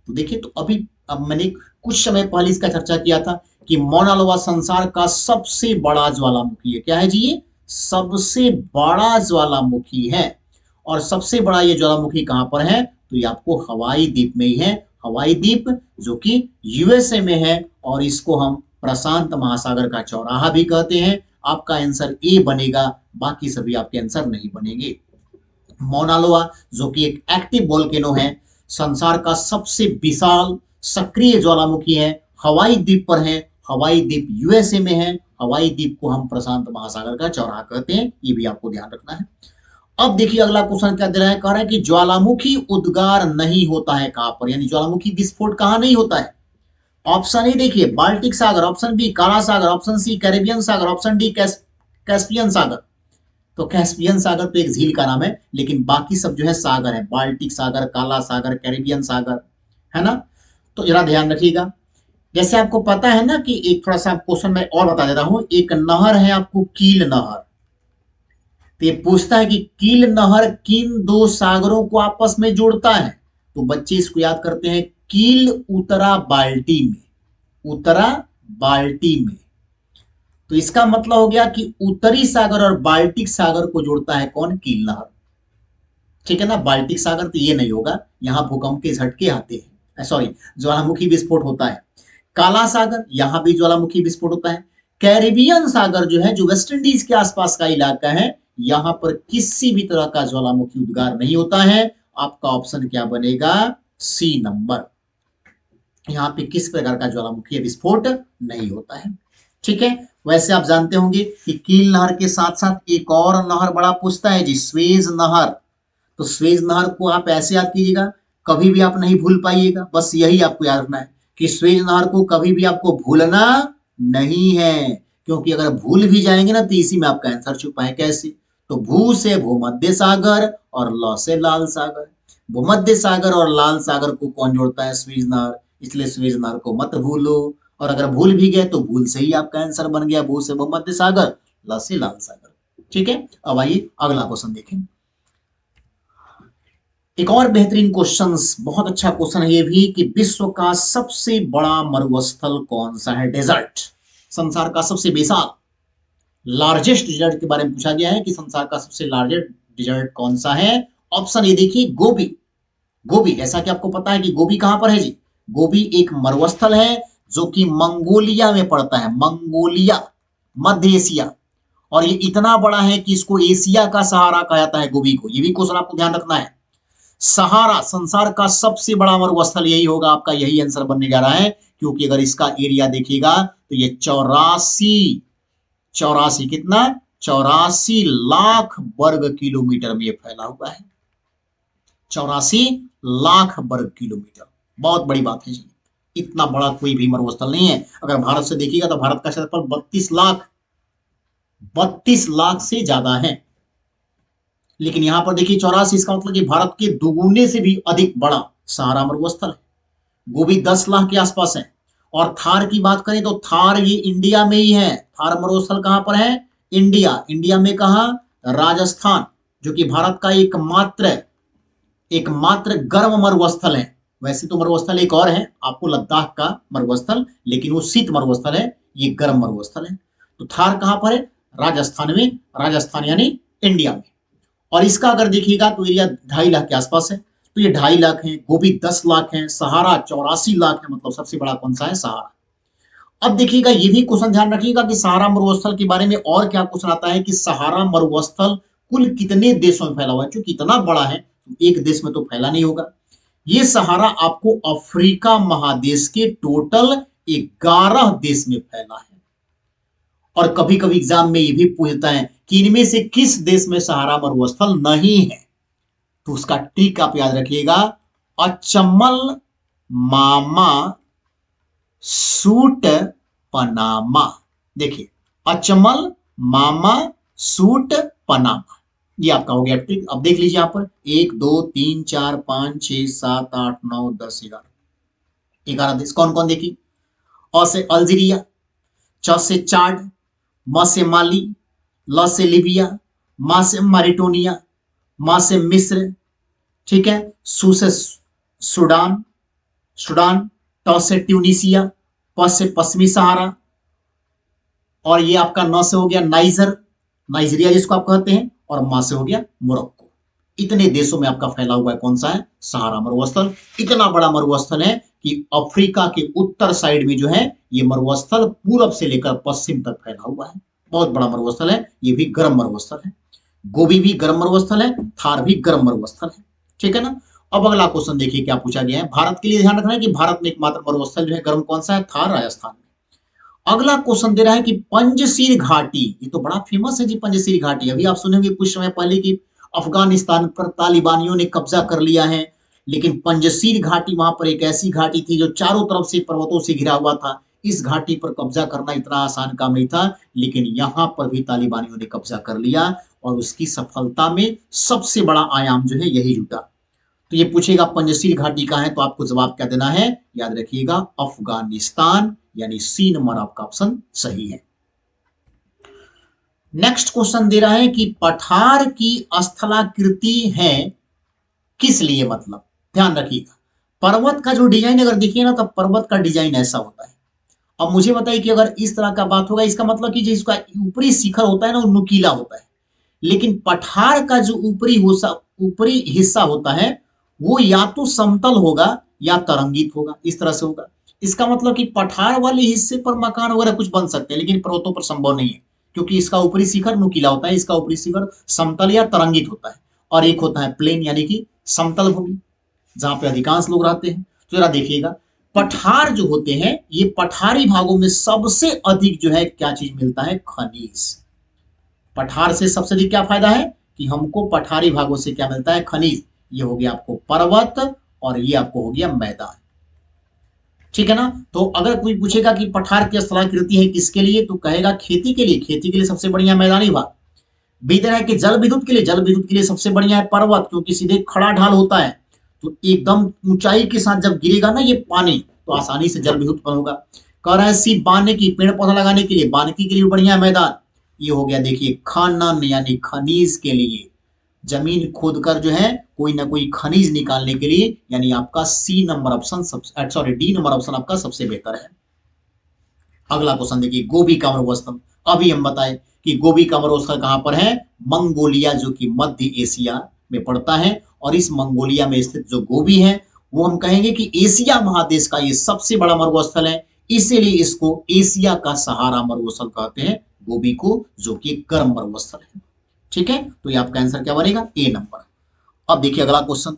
तो देखिए, तो अभी अब मैंने कुछ समय पहले इसका चर्चा किया था कि मौना लोवा संसार का सबसे बड़ा ज्वालामुखी है। क्या है जी, ये सबसे बड़ा ज्वालामुखी है। और सबसे बड़ा ये ज्वालामुखी कहां पर है, तो ये आपको हवाई द्वीप में ही है। हवाई द्वीप जो कि यूएसए में है, और इसको हम प्रशांत महासागर का चौराहा भी कहते हैं। आपका आंसर ए बनेगा, बाकी सभी आपके आंसर नहीं बनेंगे। मौना लोवा जो कि एक एक्टिव वोल्केनो है, संसार का सबसे विशाल सक्रिय ज्वालामुखी है, हवाई द्वीप पर है। हवाई द्वीप यूएसए में है। हवाई द्वीप को हम प्रशांत महासागर का चौराहा कहते हैं, ये भी आपको ध्यान रखना है। अब देखिए अगला क्वेश्चन क्या दे रहा है, कह रहा है कि ज्वालामुखी उद्गार नहीं होता है कहां पर, यानी ज्वालामुखी विस्फोट कहां नहीं होता है, ऑप्शन ए देखिए बाल्टिक सागर, ऑप्शन बी काला सागर, ऑप्शन सी कैरेबियन सागर, ऑप्शन डी कैस्पियन सागर। तो कैस्पियन सागर तो एक झील का नाम है, लेकिन बाकी सब जो है सागर है, बाल्टिक सागर, काला सागर, कैरेबियन सागर, है ना। तो जरा ध्यान रखिएगा। जैसे आपको पता है ना कि एक थोड़ा सा क्वेश्चन मैं और बता देता हूं, एक नहर है आपको कील नहर। तो ये पूछता है कि कील नहर किन दो सागरों को आपस में जोड़ता है। तो बच्चे इसको याद करते हैं, कील उतरा बाल्टी में, उतरा बाल्टी में। तो इसका मतलब हो गया कि उत्तरी सागर और बाल्टिक सागर को जोड़ता है कौन, कील नहर। ठीक है ना। बाल्टिक सागर तो ये नहीं होगा, यहां भूकंप के झटके आते हैं, सॉरी ज्वालामुखी विस्फोट होता है। काला सागर, यहां भी ज्वालामुखी विस्फोट होता है। कैरिबियन सागर जो है, जो वेस्ट इंडीज के आसपास का इलाका है, यहां पर किसी भी तरह का ज्वालामुखी उद्गार नहीं होता है। आपका ऑप्शन क्या बनेगा, सी नंबर। यहाँ पे किस प्रकार का ज्वालामुखी विस्फोट नहीं होता है। ठीक है। वैसे आप जानते होंगे कि कील नहर के साथ साथ एक और नहर बड़ा पूछता है जी, स्वेज नहर। तो स्वेज नहर को आप ऐसे याद कीजिएगा, कभी भी आप नहीं भूल पाइएगा, बस यही आपको याद रखना है कि स्वेज नहर को कभी भी आपको भूलना नहीं है। क्योंकि अगर भूल भी जाएंगे ना तो इसी में आपका आंसर छुपा है। कैसे, तो भू से भूमध्य सागर और ल से लाल सागर। भूमध्य सागर और लाल सागर को कौन जोड़ता है, स्वेज नहर। इसलिए स्वेज नहर को मत भूलो, और अगर भूल भी गए तो भूल से ही आपका आंसर बन गया, भू से भूमध्य सागर, ल से लाल सागर। ठीक है। अब आइए अगला क्वेश्चन देखें। एक और बेहतरीन क्वेश्चन, बहुत अच्छा क्वेश्चन है ये भी, कि विश्व का सबसे बड़ा मरुस्थल कौन सा है, डेजर्ट। संसार का सबसे विशाल, लार्जेस्ट डिजर्ट के बारे में पूछा गया है कि संसार का सबसे लार्जेस्ट डिजर्ट कौन सा है। ऑप्शन ये देखिए, गोबी। गोबी, ऐसा कि आपको पता है कि गोबी कहां पर है जी। गोबी एक मरुस्थल है जो कि मंगोलिया में पड़ता है, मंगोलिया, मध्य एशिया। और ये इतना बड़ा है कि इसको एशिया का सहारा कहा जाता है गोबी को। ये भी क्वेश्चन आपको ध्यान रखना है। सहारा संसार का सबसे बड़ा मरुस्थल यही होगा, आपका यही आंसर बनने जा रहा है। क्योंकि अगर इसका एरिया देखिएगा तो ये 84 कितना, 84 लाख वर्ग किलोमीटर में फैला हुआ है। 84 लाख वर्ग किलोमीटर, बहुत बड़ी बात है जी। इतना बड़ा कोई भी मरुस्थल नहीं है। अगर भारत से देखिएगा तो भारत का क्षेत्रफल 32 लाख, 32 लाख से ज्यादा है। लेकिन यहां पर देखिए 84, इसका मतलब कि भारत के दोगुने से भी अधिक बड़ा सहारा मरुस्थल है। गोभी 10 लाख के आसपास है। और थार की बात करें तो थार ये इंडिया में ही है। थार मरुस्थल कहां पर है, इंडिया। इंडिया में कहा, राजस्थान, जो कि भारत का एकमात्र गर्म मरुस्थल है। वैसे तो मरुस्थल एक और है आपको, लद्दाख का मरुस्थल, लेकिन वो शीत मरुस्थल है, ये गर्म मरुस्थल है। तो थार कहां पर है, राजस्थान में, राजस्थान यानी इंडिया में। और इसका अगर देखिएगा तो एरिया 2.5 लाख के आसपास है। तो ये 2.5 लाख है, गोभी 10 लाख है, सहारा 84 लाख है। मतलब सबसे बड़ा कौन सा है, सहारा। अब देखिएगा ये भी क्वेश्चन ध्यान रखिएगा कि सहारा मरुस्थल के बारे में और क्या क्वेश्चन आता है, कि सहारा मरुस्थल कुल कितने देशों में फैला हुआ है। क्योंकि इतना बड़ा है, एक देश में तो फैला नहीं होगा। ये सहारा आपको अफ्रीका महादेश के टोटल 11 देश में फैला है। और कभी कभी एग्जाम में ये भी पूछता है कि इनमें से किस देश में सहारा मरुस्थल नहीं है। तो उसका ट्रिक आप याद रखिएगा, अचमल मामा सूट पनामा। देखिए, अचमल मामा सूट पनामा, ये आपका हो गया ट्रिक। अब देख लीजिए यहां पर 1 2 3 4 5 6 7 8 9 10 11, 11 देश कौन कौन देखिए। अ से अल्जीरिया, च से चाड, म से माली, ल से लीबिया, मा से मारिटोनिया, मा से मिस्र, ठीक है, सू से सूडान, सूडान, ट से ट्यूनिसिया, प से पश्चिमी सहारा, और ये आपका न से हो गया नाइजर, नाइजीरिया जिसको आप कहते हैं, और मा से हो गया मोरक्को। इतने देशों में आपका फैला हुआ है कौन सा है, सहारा मरुस्थल। इतना बड़ा मरुस्थल है कि अफ्रीका के उत्तर साइड में जो है ये मरुस्थल पूरब से लेकर पश्चिम तक फैला हुआ है। बहुत बड़ा मरुस्थल है, ये भी गर्म मरुस्थल है। गोभी भी गर्म मरुस्थल है, थार भी गर्म मरुस्थल है। ठीक है ना। अब अगला क्वेश्चन देखिए क्या पूछा गया है। भारत के लिए ध्यान रखना है कि भारत में एकमात्र मरुस्थल जो है गर्म कौन सा है, थार, राजस्थान में। अगला क्वेश्चन दे रहा है कि पंजशीर घाटी, ये तो बड़ा फेमस है जी पंजशीर घाटी। अभी आप सुनेंगे कुछ समय पहले कि अफगानिस्तान पर तालिबानियों ने कब्जा कर लिया है। लेकिन पंजशीर घाटी वहां पर एक ऐसी घाटी थी जो चारों तरफ से पर्वतों से घिरा हुआ था। इस घाटी पर कब्जा करना इतना आसान काम नहीं था, लेकिन यहां पर भी तालिबानियों ने कब्जा कर लिया और उसकी सफलता में सबसे बड़ा आयाम जो है यही जुटा। तो ये पूछेगा पंजशीर घाटी कहाँ है, तो आपको जवाब क्या देना है, याद रखिएगा अफगानिस्तान, यानी सी नंबर आपका ऑप्शन सही है। नेक्स्ट क्वेश्चन दे रहा है कि पठार की स्थलाकृति है किस लिए, मतलब ध्यान रखिएगा पर्वत का जो डिजाइन अगर देखिए ना, तो पर्वत का डिजाइन ऐसा होता है। अब मुझे बताइए कि अगर इस तरह का बात होगा, इसका मतलब कि जो इसका ऊपरी शिखर होता है ना, वो नुकीला होता है, लेकिन पठार का जो ऊपरी हिस्सा होता है वो या तो समतल होगा या तरंगित होगा, इस तरह से होगा। इसका मतलब कि पठार वाले हिस्से पर मकान वगैरह कुछ बन सकते हैं, लेकिन पर्वतों पर संभव नहीं है, क्योंकि इसका ऊपरी शिखर नुकीला होता है, इसका ऊपरी शिखर समतल या तरंगित होता है, और एक होता है प्लेन यानी कि समतल भूमि, जहां पे अधिकांश लोग रहते हैं। तो जरा देखिएगा पठार जो होते हैं, ये पठारी भागों में सबसे अधिक जो है क्या चीज मिलता है, खनिज। पठार से सबसे अधिक क्या फायदा है कि हमको पठारी भागों से क्या मिलता है, खनिज। ये हो गया आपको पर्वत और ये आपको हो गया मैदान, ठीक है ना। तो अगर कोई पूछेगा कि पठार की स्थलाकृति है किसके लिए, तो कहेगा खेती के लिए, खेती के लिए सबसे बढ़िया मैदानी भाग। बी दे रहा है कि जल विद्युत के लिए, जल विद्युत के लिए सबसे बढ़िया है पर्वत, क्योंकि सीधे खड़ा ढाल होता है, तो एकदम ऊंचाई के साथ जब गिरेगा ना ये पानी, तो आसानी से जल विद्युत उत्पन्न होगा। कह रहा है सी वानिकी, पेड़ पौधा लगाने के लिए, वानिकी के लिए बढ़िया मैदान। ये हो गया देखिए खनन यानी खनिज के लिए, जमीन खोदकर जो है कोई ना कोई खनिज निकालने के लिए, यानी आपका C number option sorry D number option आपका सबसे बेहतर है। अगला क्वेश्चन देखिए, गोबी का मरुस्थल। अभी हम बताए कि गोबी का मरुस्थल कहां पर है, मंगोलिया, जो कि मध्य एशिया में पड़ता है। और इस मंगोलिया में स्थित जो गोबी है, वो हम कहेंगे कि एशिया महादेश का ये सबसे बड़ा मरुस्थल है, इसीलिए इसको एशिया का सहारा मरुस्थल कहते हैं गोबी को, जो कि गर्म मरुस्थल है। ठीक है, तो ये आपका आंसर क्या बनेगा, ए नंबर। अब देखिए अगला क्वेश्चन।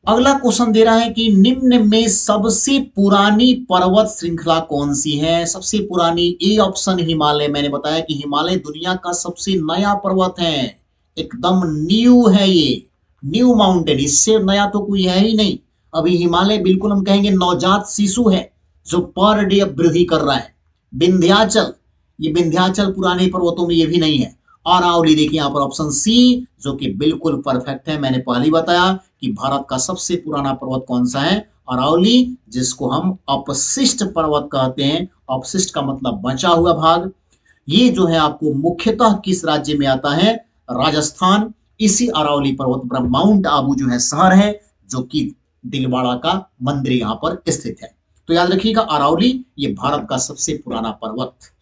अगला क्वेश्चन दे रहा है कि निम्न में सबसे पुरानी पर्वत श्रृंखला कौन सी है, सबसे पुरानी। ए ऑप्शन हिमालय, मैंने बताया कि हिमालय दुनिया का सबसे नया पर्वत है, एकदम न्यू है ये, न्यू माउंटेन, इससे नया तो कोई है ही नहीं। अभी हिमालय बिल्कुल हम कहेंगे नवजात शिशु है, जो पर डे वृद्धि कर रहा है। विंध्याचल, ये विंध्याचल पुराने पर्वतों में ये भी नहीं है। अरावली देखिए यहाँ पर ऑप्शन सी, जो कि बिल्कुल परफेक्ट है। मैंने पहले ही बताया कि भारत का सबसे पुराना पर्वत कौन सा है, अरावली, जिसको हम अपशिष्ट पर्वत कहते हैं। अपशिष्ट का मतलब बचा हुआ भाग। ये जो है आपको मुख्यतः किस राज्य में आता है, राजस्थान। इसी अरावली पर्वत पर माउंट आबू जो है शहर है, जो कि दिलवाड़ा का मंदिर यहाँ पर स्थित है। तो याद रखिएगा अरावली ये भारत का सबसे पुराना पर्वत।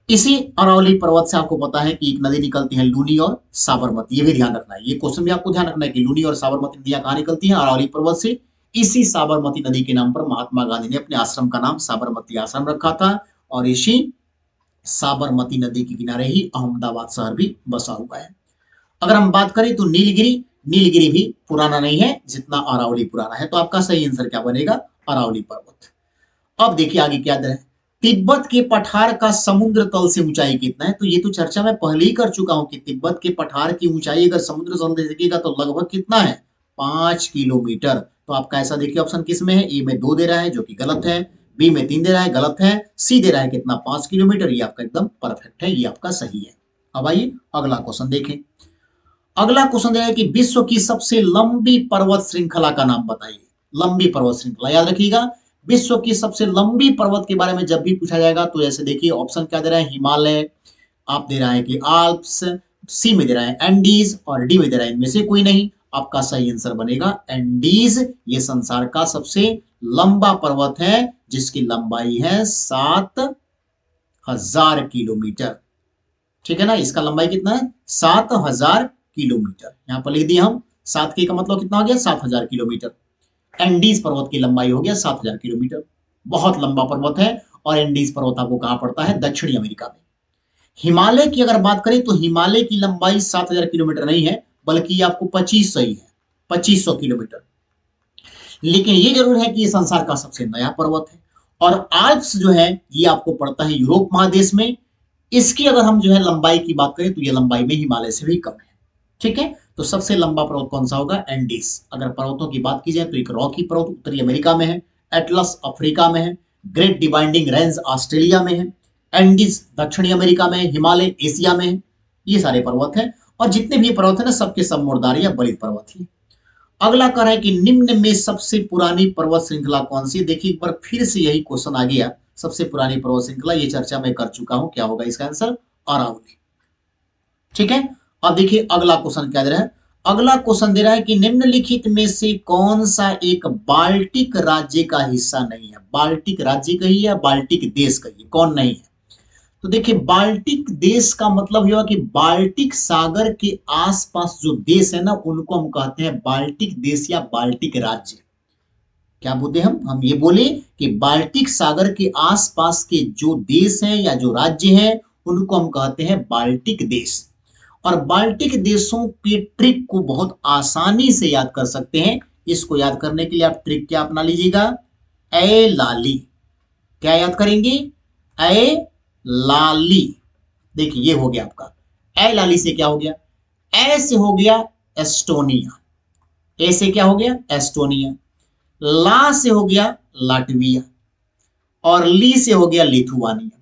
इसी अरावली पर्वत से आपको पता है कि एक नदी निकलती है, लूनी और साबरमती। ये भी ध्यान रखना है, ये क्वेश्चन भी आपको ध्यान रखना है कि लूनी और साबरमती नदियां कहाँ निकलती हैं, अरावली पर्वत से। इसी साबरमती नदी के नाम पर महात्मा गांधी ने अपने आश्रम का नाम साबरमती आश्रम रखा था, और इसी साबरमती नदी के किनारे ही अहमदाबाद शहर भी बसा हुआ है। अगर हम बात करें तो नीलगिरी, नीलगिरी भी पुराना नहीं है जितना अरावली पुराना है, तो आपका सही आंसर क्या बनेगा, अरावली पर्वत। अब देखिए आगे क्या दर है, तिब्बत के पठार का समुद्र तल से ऊंचाई कितना है। तो ये तो चर्चा मैं पहले ही कर चुका हूं कि तिब्बत के पठार की ऊंचाई अगर समुद्र तल से देखेगा तो लगभग कितना है, 5 किलोमीटर। तो आपका ऐसा देखिए ऑप्शन किस में है, ए में 2 दे रहा है जो कि गलत है, बी में 3 दे रहा है गलत है, सी दे रहा है कितना, 5 किलोमीटर। ये आपका एकदम परफेक्ट है, ये आपका सही है। अब आइए अगला क्वेश्चन देखें। अगला क्वेश्चन दे रहा है कि विश्व की सबसे लंबी पर्वत श्रृंखला का नाम बताइए। लंबी पर्वत श्रृंखला, याद रखिएगा विश्व की सबसे लंबी पर्वत के बारे में जब भी पूछा जाएगा तो जैसे देखिए ऑप्शन क्या दे रहा है, हिमालय, आप दे रहा है कि आल्प्स, सी में दे रहा है एंडीज, और डी में दे रहा है इनमें से कोई नहीं। आपका सही आंसर बनेगा एंडीज। ये संसार का सबसे लंबा पर्वत है, जिसकी लंबाई है 7,000 किलोमीटर। ठीक है ना, इसका लंबाई कितना है, 7,000 किलोमीटर। यहाँ पर लिख दिया हम, 7 के का मतलब कितना हो गया, 7,000 किलोमीटर। एंडीज पर्वत की लंबाई हो गया 7,000 किलोमीटर, बहुत लंबा पर्वत है। और एंडीज पर्वत आपको कहां पड़ता है, दक्षिणी अमेरिका में। हिमालय की अगर बात करें तो हिमालय की लंबाई 7,000 किलोमीटर नहीं है, बल्कि आपको 2500 ही है, 2500 किलोमीटर। लेकिन ये जरूर है कि ये संसार का सबसे नया पर्वत है। और आल्प्स जो है ये आपको पड़ता है यूरोप महादेश में। इसकी अगर हम जो है लंबाई की बात करें तो ये लंबाई में हिमालय से भी कम है। ठीक है, तो सबसे लंबा पर्वत कौन सा होगा? एंडीज। अगर पर्वतों की बात की जाए तो एक रॉकी पर्वत उत्तरी अमेरिका में है, एटलस अफ्रीका में है, ग्रेट डिवाइडिंग रेंज ऑस्ट्रेलिया में है, एंडीज दक्षिणी अमेरिका में है, हिमालय एशिया में है। ये सारे पर्वत हैं, और जितने भी पर्वत है ना, सबके सब मुर्दार या बलित पर्वत ही। अगला कह रहा है कि निम्न में सबसे पुरानी पर्वत श्रृंखला कौन सी? देखिए एक बार फिर से यही क्वेश्चन आ गया, सबसे पुरानी पर्वत श्रृंखला, ये चर्चा मैं कर चुका हूं। क्या होगा इसका आंसर? अरावली। ठीक है, अब देखिए अगला क्वेश्चन क्या दे रहा है। अगला क्वेश्चन दे रहा है कि निम्नलिखित में से कौन सा एक बाल्टिक राज्य का हिस्सा नहीं है? बाल्टिक राज्य कहिए या बाल्टिक देश कहिए, कौन नहीं है? तो देखिए बाल्टिक देश का मतलब यह कि बाल्टिक सागर के आसपास जो देश है ना, उनको हम कहते हैं बाल्टिक देश या बाल्टिक राज्य। क्या बोलते हैं हम ये बोले कि बाल्टिक सागर के आसपास के जो देश हैं या जो राज्य हैं, उनको हम कहते हैं बाल्टिक देश। और बाल्टिक देशों के ट्रिक को बहुत आसानी से याद कर सकते हैं। इसको याद करने के लिए आप ट्रिक क्या अपना लीजिएगा? ए लाली। क्या याद करेंगे? ए लाली। देखिए ये हो गया आपका। ए लाली से क्या हो गया? ए से हो गया एस्टोनिया। ए से क्या हो गया? एस्टोनिया। ला से हो गया लाटविया, और ली से हो गया लिथुआनिया।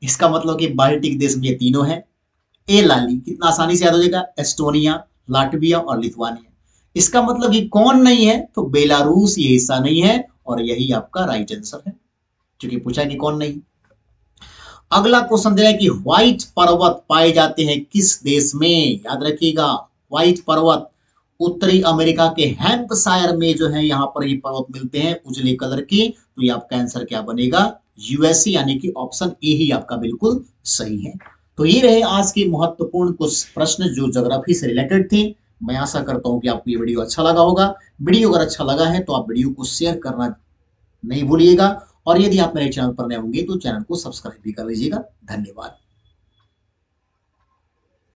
इसका मतलब कि बाल्टिक देश में ये तीनों है। ए लाली कितना आसानी से याद हो जाएगा? एस्टोनिया, लाटविया और लिथुआनिया। इसका मतलब कि कौन नहीं है? तो बेलारूस ये हिस्सा नहीं है, और यही आपका राइट आंसर है, क्योंकि पूछा कि कौन नहीं। अगला क्वेश्चन दे रहा है कि व्हाइट पर्वत पाए जाते हैं किस देश में? याद रखिएगा, व्हाइट पर्वत उत्तरी अमेरिका के हैम्पशायर में जो है, यहाँ पर ये पर्वत मिलते हैं उजले कलर के। तो ये आपका आंसर क्या बनेगा? यूएसए, यानी कि ऑप्शन ए ही आपका बिल्कुल सही है। तो ये रहे आज के महत्वपूर्ण कुछ प्रश्न जो ज्योग्राफी से रिलेटेड थे। मैं आशा करता हूँ कि आपको ये वीडियो अच्छा लगा होगा। वीडियो अगर अच्छा लगा है तो आप वीडियो को शेयर करना नहीं भूलिएगा, और यदि आप मेरे चैनल पर नए होंगे तो चैनल को सब्सक्राइब भी कर लीजिएगा। धन्यवाद।